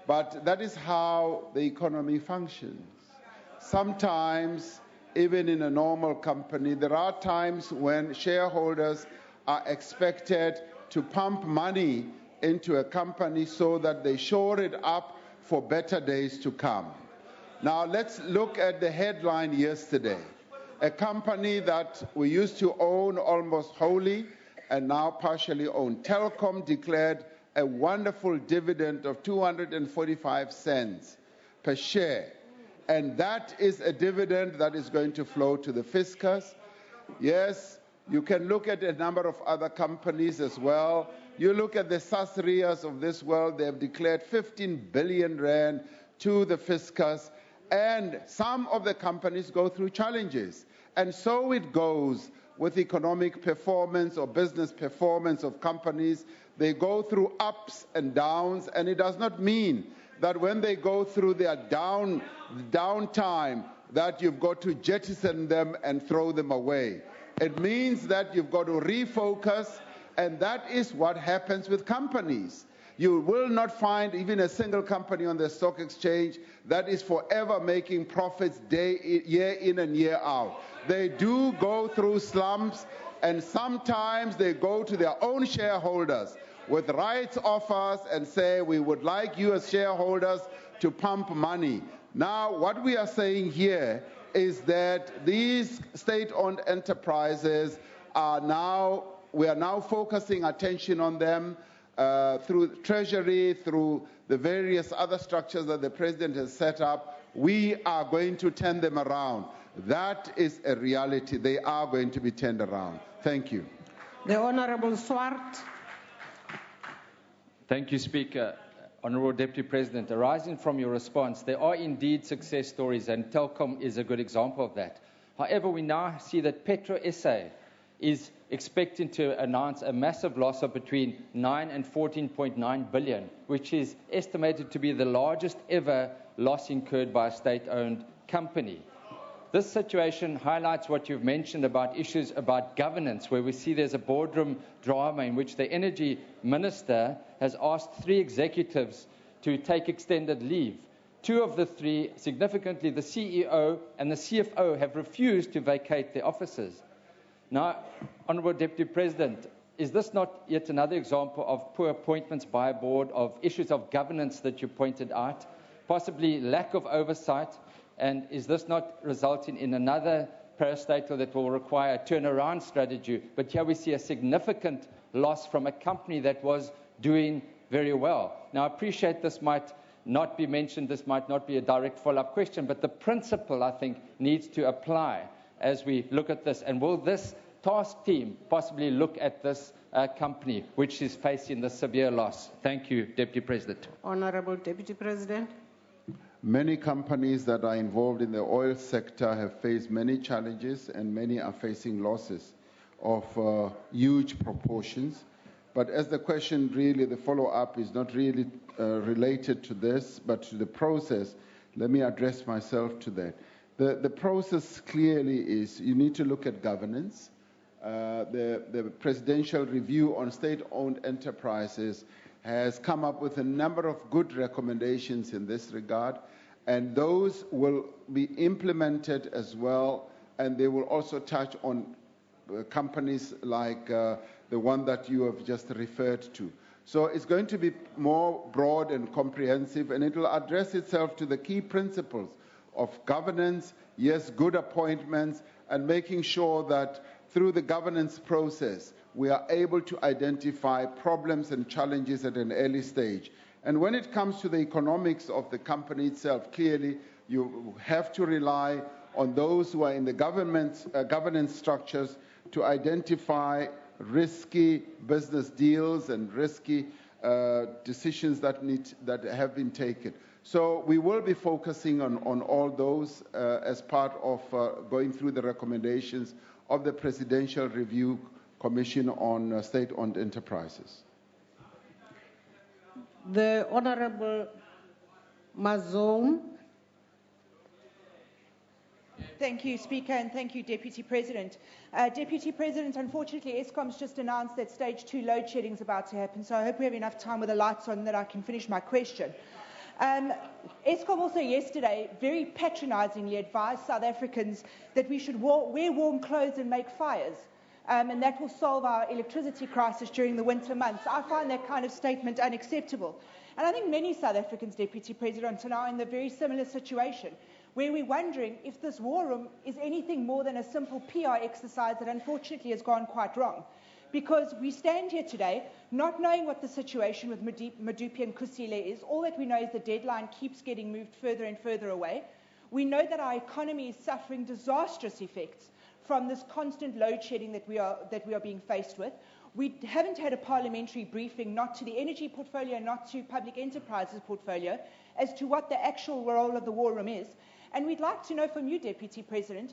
But that is how the economy functions. Sometimes, even in a normal company, there are times when shareholders are expected to pump money into a company so that they shore it up for better days to come. Now let's look at the headline yesterday. A company that we used to own almost wholly and now partially own, Telkom, declared a wonderful dividend of 245 cents per share. And that is a dividend that is going to flow to the fiscus. Yes, you can look at a number of other companies as well. You look at the Sasrias of this world, they have declared 15 billion rand to the fiscus, and some of the companies go through challenges. And so it goes with economic performance or business performance of companies. They go through ups and downs, and it does not mean that when they go through their downtime that you've got to jettison them and throw them away. It means that you've got to refocus, and that is what happens with companies. You will not find even a single company on the stock exchange that is forever making profits year in and year out. They do go through slumps, and sometimes they go to their own shareholders with rights offers and say, we would like you as shareholders to pump money. Now, what we are saying here is that these state-owned enterprises we are now focusing attention on them through Treasury, through the various other structures that the President has set up. We are going to turn them around. That is a reality. They are going to be turned around. Thank you. The Honorable Swart. Thank you, Speaker. Honourable Deputy President, arising from your response, there are indeed success stories, and Telkom is a good example of that. However, we now see that PetroSA is expecting to announce a massive loss of between 9 and 14.9 billion, which is estimated to be the largest ever loss incurred by a state-owned company. This situation highlights what you've mentioned about issues about governance, where we see there's a boardroom drama in which the energy minister has asked 3 executives to take extended leave. 2 of the 3, significantly the CEO and the CFO, have refused to vacate their offices. Now, Honourable Deputy President, is this not yet another example of poor appointments by a board, of issues of governance that you pointed out, possibly lack of oversight? And is this not resulting in another parastatal that will require a turnaround strategy? But here we see a significant loss from a company that was doing very well. Now, I appreciate this might not be mentioned, this might not be a direct follow-up question, but the principle, I think, needs to apply as we look at this. And will this task team possibly look at this company, which is facing the severe loss? Thank you, Deputy President. Honourable Deputy President. Many companies that are involved in the oil sector have faced many challenges, and many are facing losses of huge proportions. But as the question really, the follow-up is not really related to this, but to the process, let me address myself to that. The process clearly is you need to look at governance. The Presidential Review on State-Owned Enterprises has come up with a number of good recommendations in this regard, and those will be implemented as well, and they will also touch on companies like the one that you have just referred to. So it's going to be more broad and comprehensive, and it will address itself to the key principles of governance, yes, good appointments, and making sure that through the governance process, we are able to identify problems and challenges at an early stage. And when it comes to the economics of the company itself, clearly you have to rely on those who are in the governance structures to identify risky business deals and risky decisions that have been taken. So we will be focusing on all those as part of going through the recommendations of the Presidential Review Commission on State-Owned Enterprises. The Honourable Mazone. Thank you, Speaker, and thank you, Deputy President. Deputy President, unfortunately, Eskom's just announced that stage 2 load shedding is about to happen, so I hope we have enough time with the lights on that I can finish my question. Eskom also yesterday very patronisingly advised South Africans that we should wear warm clothes and make fires, and that will solve our electricity crisis during the winter months. I find that kind of statement unacceptable. And I think many South Africans, Deputy President, are now in a very similar situation, where we're wondering if this war room is anything more than a simple PR exercise that unfortunately has gone quite wrong. Because we stand here today not knowing what the situation with Medupi and Kusile is. All that we know is the deadline keeps getting moved further and further away. We know that our economy is suffering disastrous effects from this constant load shedding that we are being faced with. We haven't had a parliamentary briefing, not to the energy portfolio, not to public enterprises portfolio, as to what the actual role of the war room is. And we'd like to know from you, Deputy President,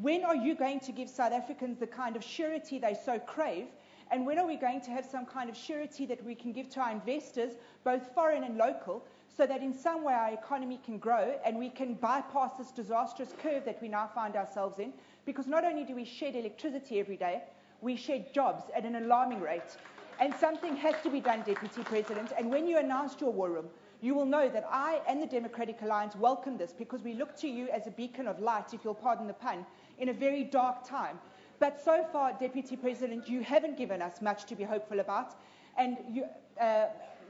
when are you going to give South Africans the kind of surety they so crave? And when are we going to have some kind of surety that we can give to our investors, both foreign and local, so that in some way our economy can grow and we can bypass this disastrous curve that we now find ourselves in? Because not only do we shed electricity every day, we shed jobs at an alarming rate. And something has to be done, Deputy President. And when you announced your war room, you will know that I and the Democratic Alliance welcome this, because we look to you as a beacon of light, if you'll pardon the pun, in a very dark time. But so far, Deputy President, you haven't given us much to be hopeful about. And you,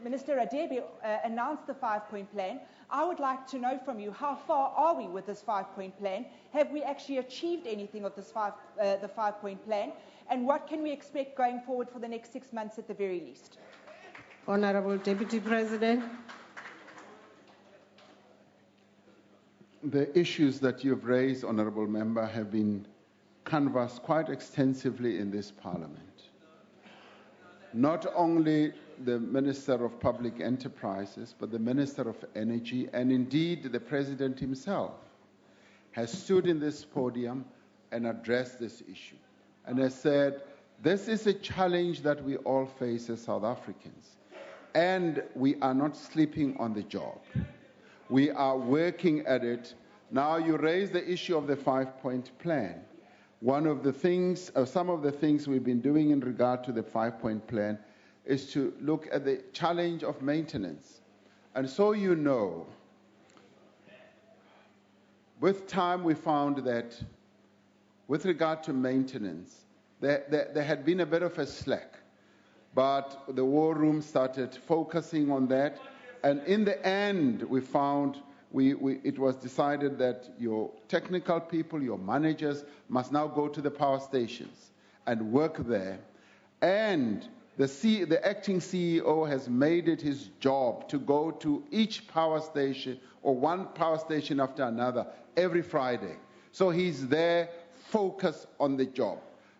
Minister Radebe announced the 5-point plan. I would like to know from you, how far are we with this 5-point plan? Have we actually achieved anything of this the 5-point plan? And what can we expect going forward for the next 6 months at the very least? Honourable Deputy President. The issues that you've raised, Honourable Member, have been canvassed quite extensively in this Parliament. Not only the Minister of Public Enterprises, but the Minister of Energy, and indeed the President himself, has stood in this podium and addressed this issue, and has said, this is a challenge that we all face as South Africans, and we are not sleeping on the job. We are working at it Now, you raise the issue of the 5-point plan. One of the things, some of the things we've been doing in regard to the 5-point plan is to look at the challenge of maintenance. And so you know, with time we found that with regard to maintenance, there had been a bit of a slack. But the war room started focusing on that. And in the end, we found it was decided that your technical people, your managers, must now go to the power stations and work there. And the acting CEO has made it his job to go to each power station or one power station after another every Friday. So he's there, focused on the job,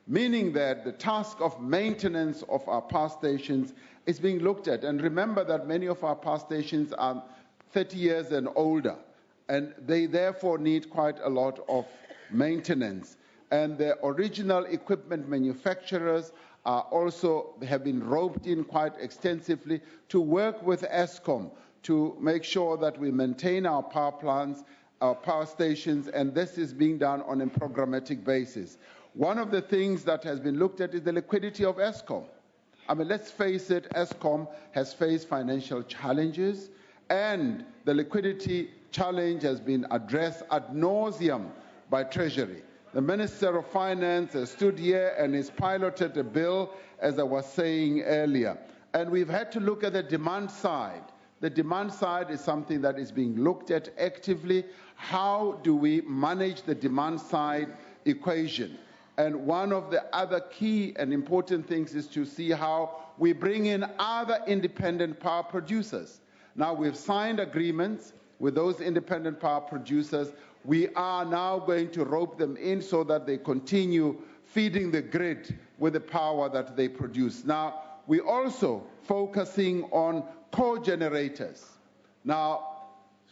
meaning that the task of maintenance of our power stations is being looked at. And remember that many of our power stations are 30 years and older, and they therefore need quite a lot of maintenance. And the original equipment manufacturers have been roped in quite extensively to work with Eskom to make sure that we maintain our power plants, our power stations, and this is being done on a programmatic basis. One of the things that has been looked at is the liquidity of Eskom. I mean, let's face it, Eskom has faced financial challenges, and the liquidity challenge has been addressed ad nauseum by Treasury. The Minister of Finance has stood here and has piloted a bill, as I was saying earlier. And we've had to look at the demand side. The demand side is something that is being looked at actively. How do we manage the demand side equation? And one of the other key and important things is to see how we bring in other independent power producers. Now, we've signed agreements with those independent power producers. We are now going to rope them in so that they continue feeding the grid with the power that they produce. Now, we're also focusing on co-generators. Now,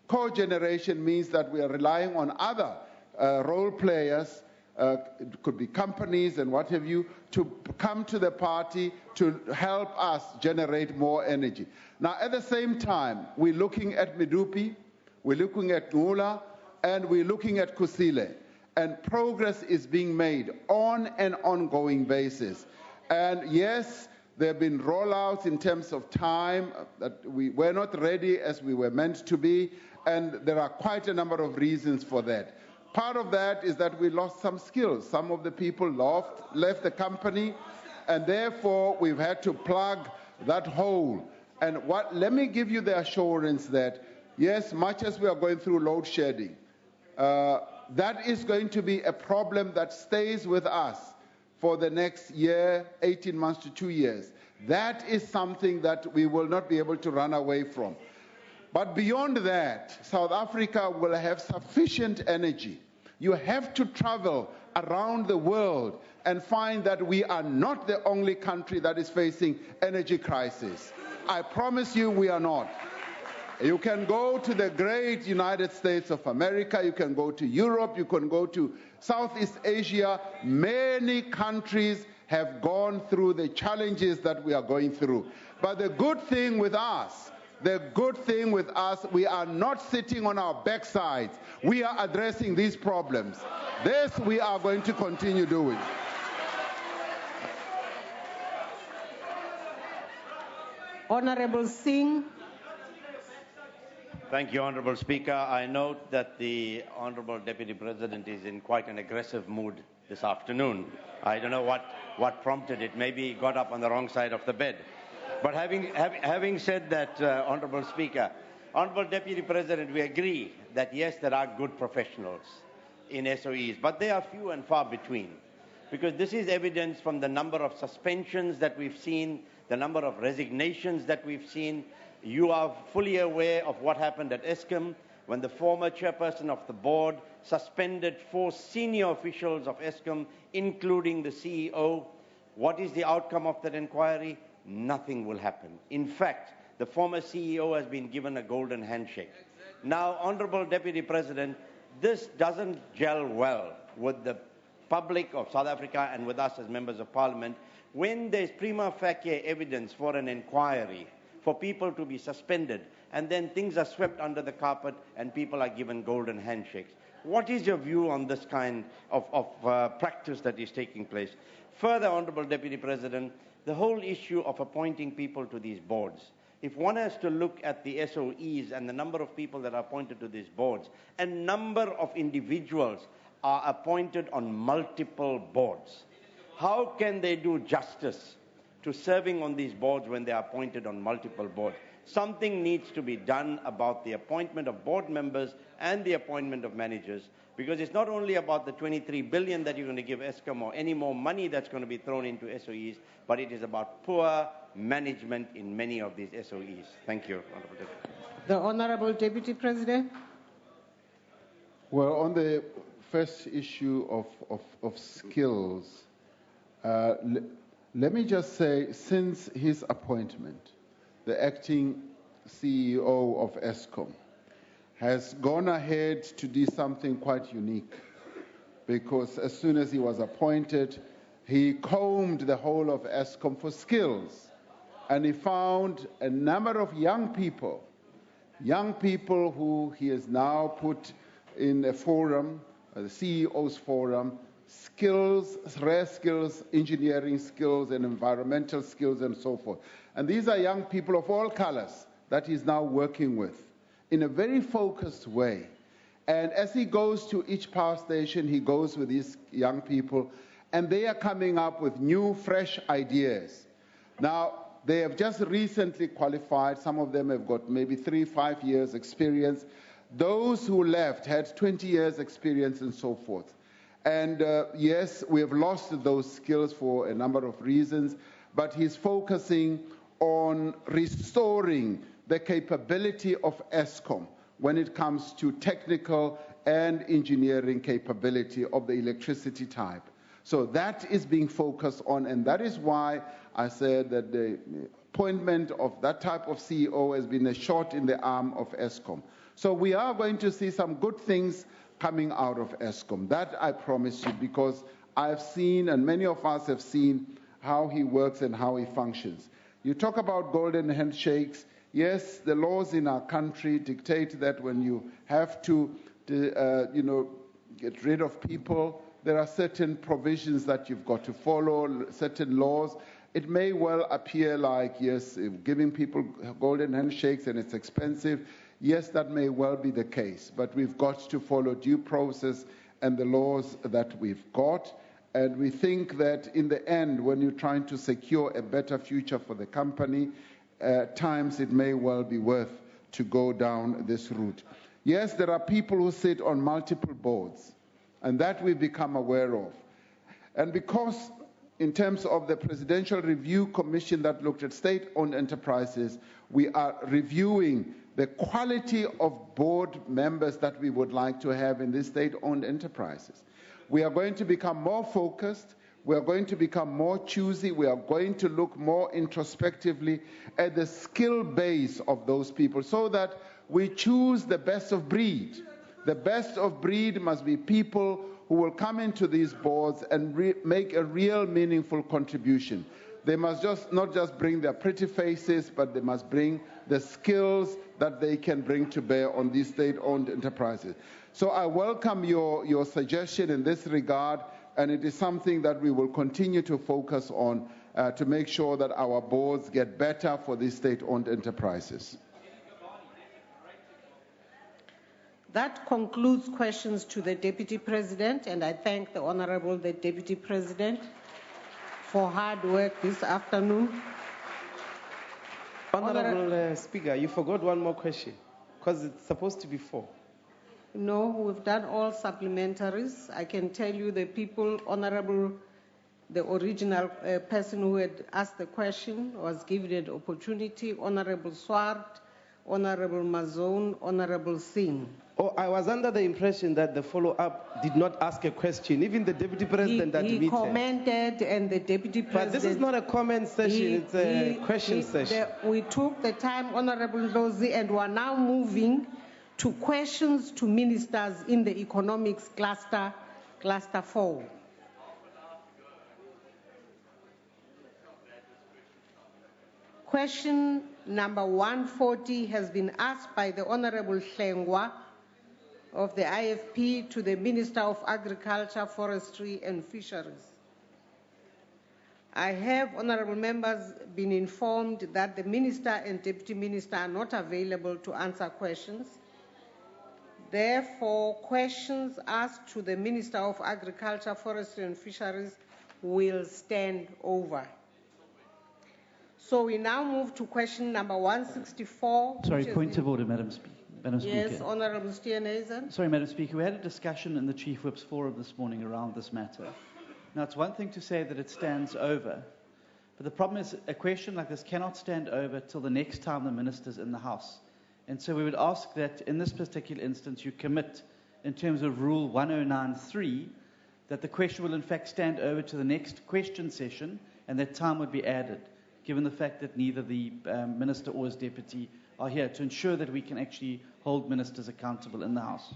co-generation means that we are relying on other role players, it could be companies and what have you, to come to the party to help us generate more energy. Now, at the same time, we're looking at Medupi, we're looking at Ngula, and we're looking at Kusile. And progress is being made on an ongoing basis. And yes, there have been rollouts in terms of time that we were not ready as we were meant to be, and there are quite a number of reasons for that. Part of that is that we lost some skills. Some of the people left the company, and therefore we've had to plug that hole. And let me give you the assurance that, yes, much as we are going through load shedding, that is going to be a problem that stays with us for the next year, 18 months to 2 years. That is something that we will not be able to run away from. But beyond that, South Africa will have sufficient energy. You have to travel around the world and find that we are not the only country that is facing energy crisis. I promise you we are not. You can go to the great United States of America, you can go to Europe, you can go to Southeast Asia. Many countries have gone through the challenges that we are going through. But the good thing with us, we are not sitting on our backsides. We are addressing these problems. This we are going to continue doing. Honorable Singh. Thank you, Honorable Speaker. I note that the Honorable Deputy President is in quite an aggressive mood this afternoon. I don't know what prompted it. Maybe he got up on the wrong side of the bed. But having said that, Honorable Speaker, Honorable Deputy President, we agree that yes, there are good professionals in SOEs, but they are few and far between. Because this is evidence from the number of suspensions that we've seen, the number of resignations that we've seen. You are fully aware of what happened at Eskom when the former chairperson of the board suspended 4 senior officials of Eskom, including the CEO. What is the outcome of that inquiry? Nothing will happen. In fact, the former CEO has been given a golden handshake. Now, Honorable Deputy President, this doesn't gel well with the public of South Africa and with us as members of Parliament when there's prima facie evidence for an inquiry, for people to be suspended, and then things are swept under the carpet and people are given golden handshakes. What is your view on this kind of practice that is taking place? Further, Honorable Deputy President, the whole issue of appointing people to these boards. If one has to look at the SOEs and the number of people that are appointed to these boards, a number of individuals are appointed on multiple boards. How can they do justice to serving on these boards when they are appointed on multiple boards? Something needs to be done about the appointment of board members and the appointment of managers, because it's not only about the 23 billion that you're going to give Eskom or any more money that's going to be thrown into SOEs, but it is about poor management in many of these SOEs. Thank you, Honorable Deputy. The Honorable Deputy President. Well, on the first issue of skills, let me just say, since his appointment, the acting CEO of Eskom has gone ahead to do something quite unique, because as soon as he was appointed, he combed the whole of Eskom for skills, and he found a number of young people who he has now put in a forum, the CEO's forum, skills, rare skills, engineering skills, and environmental skills, and so forth. And these are young people of all colors that he's now working with in a very focused way. And as he goes to each power station, he goes with these young people, and they are coming up with new, fresh ideas. Now, they have just recently qualified. Some of them have got maybe 3-5 years experience. Those who left had 20 years experience and so forth. And yes, we have lost those skills for a number of reasons, but he's focusing on restoring the capability of Eskom when it comes to technical and engineering capability of the electricity type. So that is being focused on, and that is why I said that the appointment of that type of CEO has been a shot in the arm of Eskom. So we are going to see some good things coming out of Eskom. That I promise you, because I've seen, and many of us have seen, how he works and how he functions. You talk about golden handshakes. Yes, the laws in our country dictate that when you have to, get rid of people, there are certain provisions that you've got to follow, certain laws. It may well appear like, yes, giving people golden handshakes and it's expensive. Yes, that may well be the case, but we've got to follow due process and the laws that we've got. And we think that in the end, when you're trying to secure a better future for the company, at times it may well be worth to go down this route. Yes, there are people who sit on multiple boards, and that we've become aware of. And because in terms of the Presidential Review Commission that looked at state-owned enterprises, we are reviewing the quality of board members that we would like to have in these state-owned enterprises. We are going to become more focused. We are going to become more choosy. We are going to look more introspectively at the skill base of those people so that we choose the best of breed. The best of breed must be people who will come into these boards and make a real meaningful contribution. They must not just bring their pretty faces, but they must bring the skills that they can bring to bear on these state-owned enterprises. So I welcome your suggestion in this regard, and it is something that we will continue to focus on to make sure that our boards get better for these state-owned enterprises. That concludes questions to the Deputy President, and I thank the Honorable Deputy President for hard work this afternoon. Honorable Speaker, you forgot one more question, because it's supposed to be 4. No, we've done all supplementaries. I can tell you the people, Honorable, the original person who had asked the question was given an opportunity, Honorable Swart, Honorable Mazone, Honorable Singh. Oh, I was under the impression that the follow-up did not ask a question. Even the Deputy President admitted. He commented, and the Deputy President... But this is not a comment session, it's a question session. We took the time, Honorable Lozi, and we are now moving to questions to ministers in the economics cluster, cluster 4. Question number 140 has been asked by the Honorable Hlengwa of the IFP to the Minister of Agriculture, Forestry and Fisheries. I have, honourable members, been informed that the Minister and Deputy Minister are not available to answer questions. Therefore, questions asked to the Minister of Agriculture, Forestry and Fisheries will stand over. So we now move to question number 164. Sorry, point of order, Madam Speaker. Yes, Honourable Steenhuisen. Sorry, Madam Speaker. We had a discussion in the Chief Whip's forum this morning around this matter. Now, it's one thing to say that it stands over, but the problem is a question like this cannot stand over till the next time the minister's in the House. And so we would ask that in this particular instance you commit, in terms of Rule 109.3, that the question will in fact stand over to the next question session and that time would be added, given the fact that neither the Minister or his deputy are here, to ensure that we can actually hold ministers accountable in the House.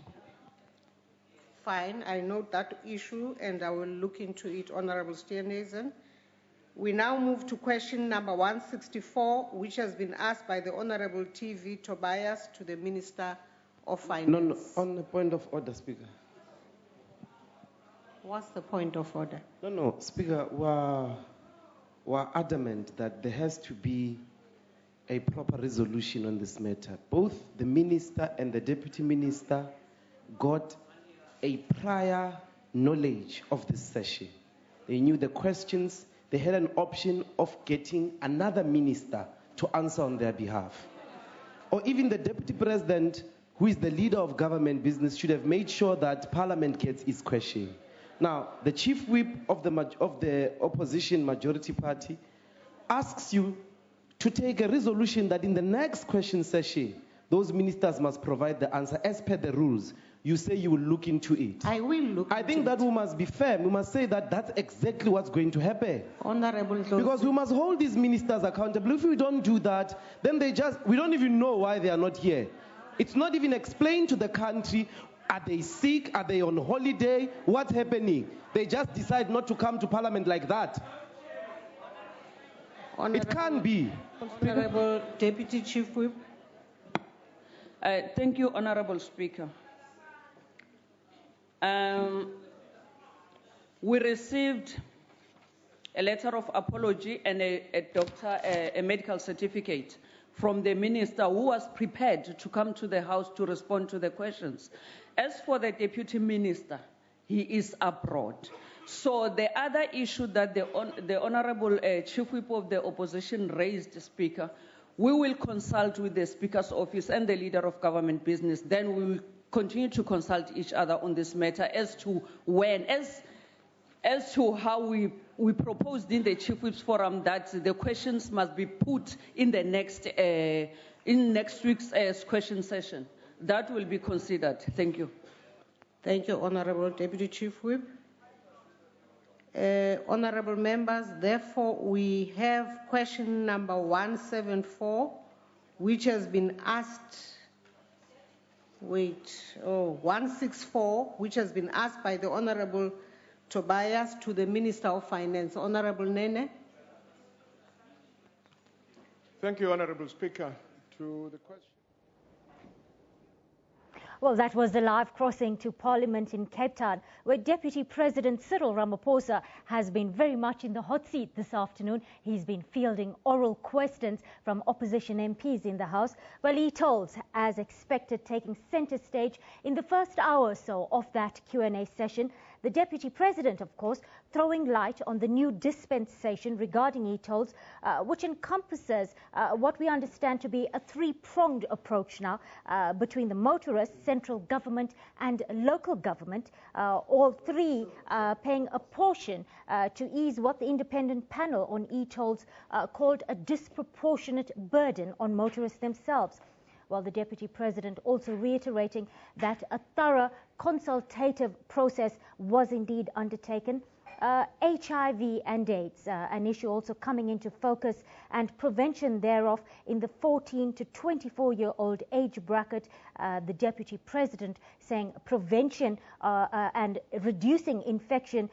Fine, I note that issue and I will look into it, Honourable Steenhuisen. We now move to question number 164, which has been asked by the Honourable T.V. Tobias to the Minister of Finance. No, on the point of order, Speaker. What's the point of order? No, Speaker, we're adamant that there has to be a proper resolution on this matter. Both the Minister and the Deputy Minister got a prior knowledge of this session. They knew the questions. They had an option of getting another minister to answer on their behalf. Or even the Deputy President, who is the leader of government business, should have made sure that Parliament gets its question. Now, the Chief Whip of the opposition majority party asks you to take a resolution that in the next question session, those ministers must provide the answer as per the rules. You say you will look into it. I will look into it. I think that we must be fair. We must say that that's exactly what's going to happen. Honourable, because we must hold these ministers accountable. If we don't do that, then we don't even know why they are not here. It's not even explained to the country. Are they sick? Are they on holiday? What's happening? They just decide not to come to Parliament like that. It can't be. Honourable Deputy Chief Whip. Thank you, Honourable Speaker. We received a letter of apology and a medical certificate from the minister who was prepared to come to the House to respond to the questions. As for the Deputy Minister, he is abroad. So the other issue that the Honourable Chief Whip of the Opposition raised, Speaker, we will consult with the Speaker's office and the Leader of Government Business. Then we will continue to consult each other on this matter as to when, as to how we proposed in the Chief Whip's forum that the questions must be put in the next week's question session. That will be considered. Thank you. Thank you, Honourable Deputy Chief Whip. Honourable members, therefore we have question number 174, which has been asked. 164, which has been asked by the Honourable Tobias to the Minister of Finance. Honourable Nene. Thank you, Honourable Speaker. To the question. Well, that was the live crossing to Parliament in Cape Town, where Deputy President Cyril Ramaphosa has been very much in the hot seat this afternoon. He's been fielding oral questions from opposition MPs in the House. Well, he told, as expected, taking centre stage in the first hour or so of that Q&A session. The Deputy President, of course, throwing light on the new dispensation regarding e-tolls, which encompasses what we understand to be a three-pronged approach now between the motorists, central government and local government, all three paying a portion to ease what the independent panel on e-tolls called a disproportionate burden on motorists themselves. While the Deputy President also reiterating that a thorough consultative process was indeed undertaken. HIV and AIDS, an issue also coming into focus, and prevention thereof in the 14 to 24-year-old age bracket. The Deputy President saying prevention and reducing infection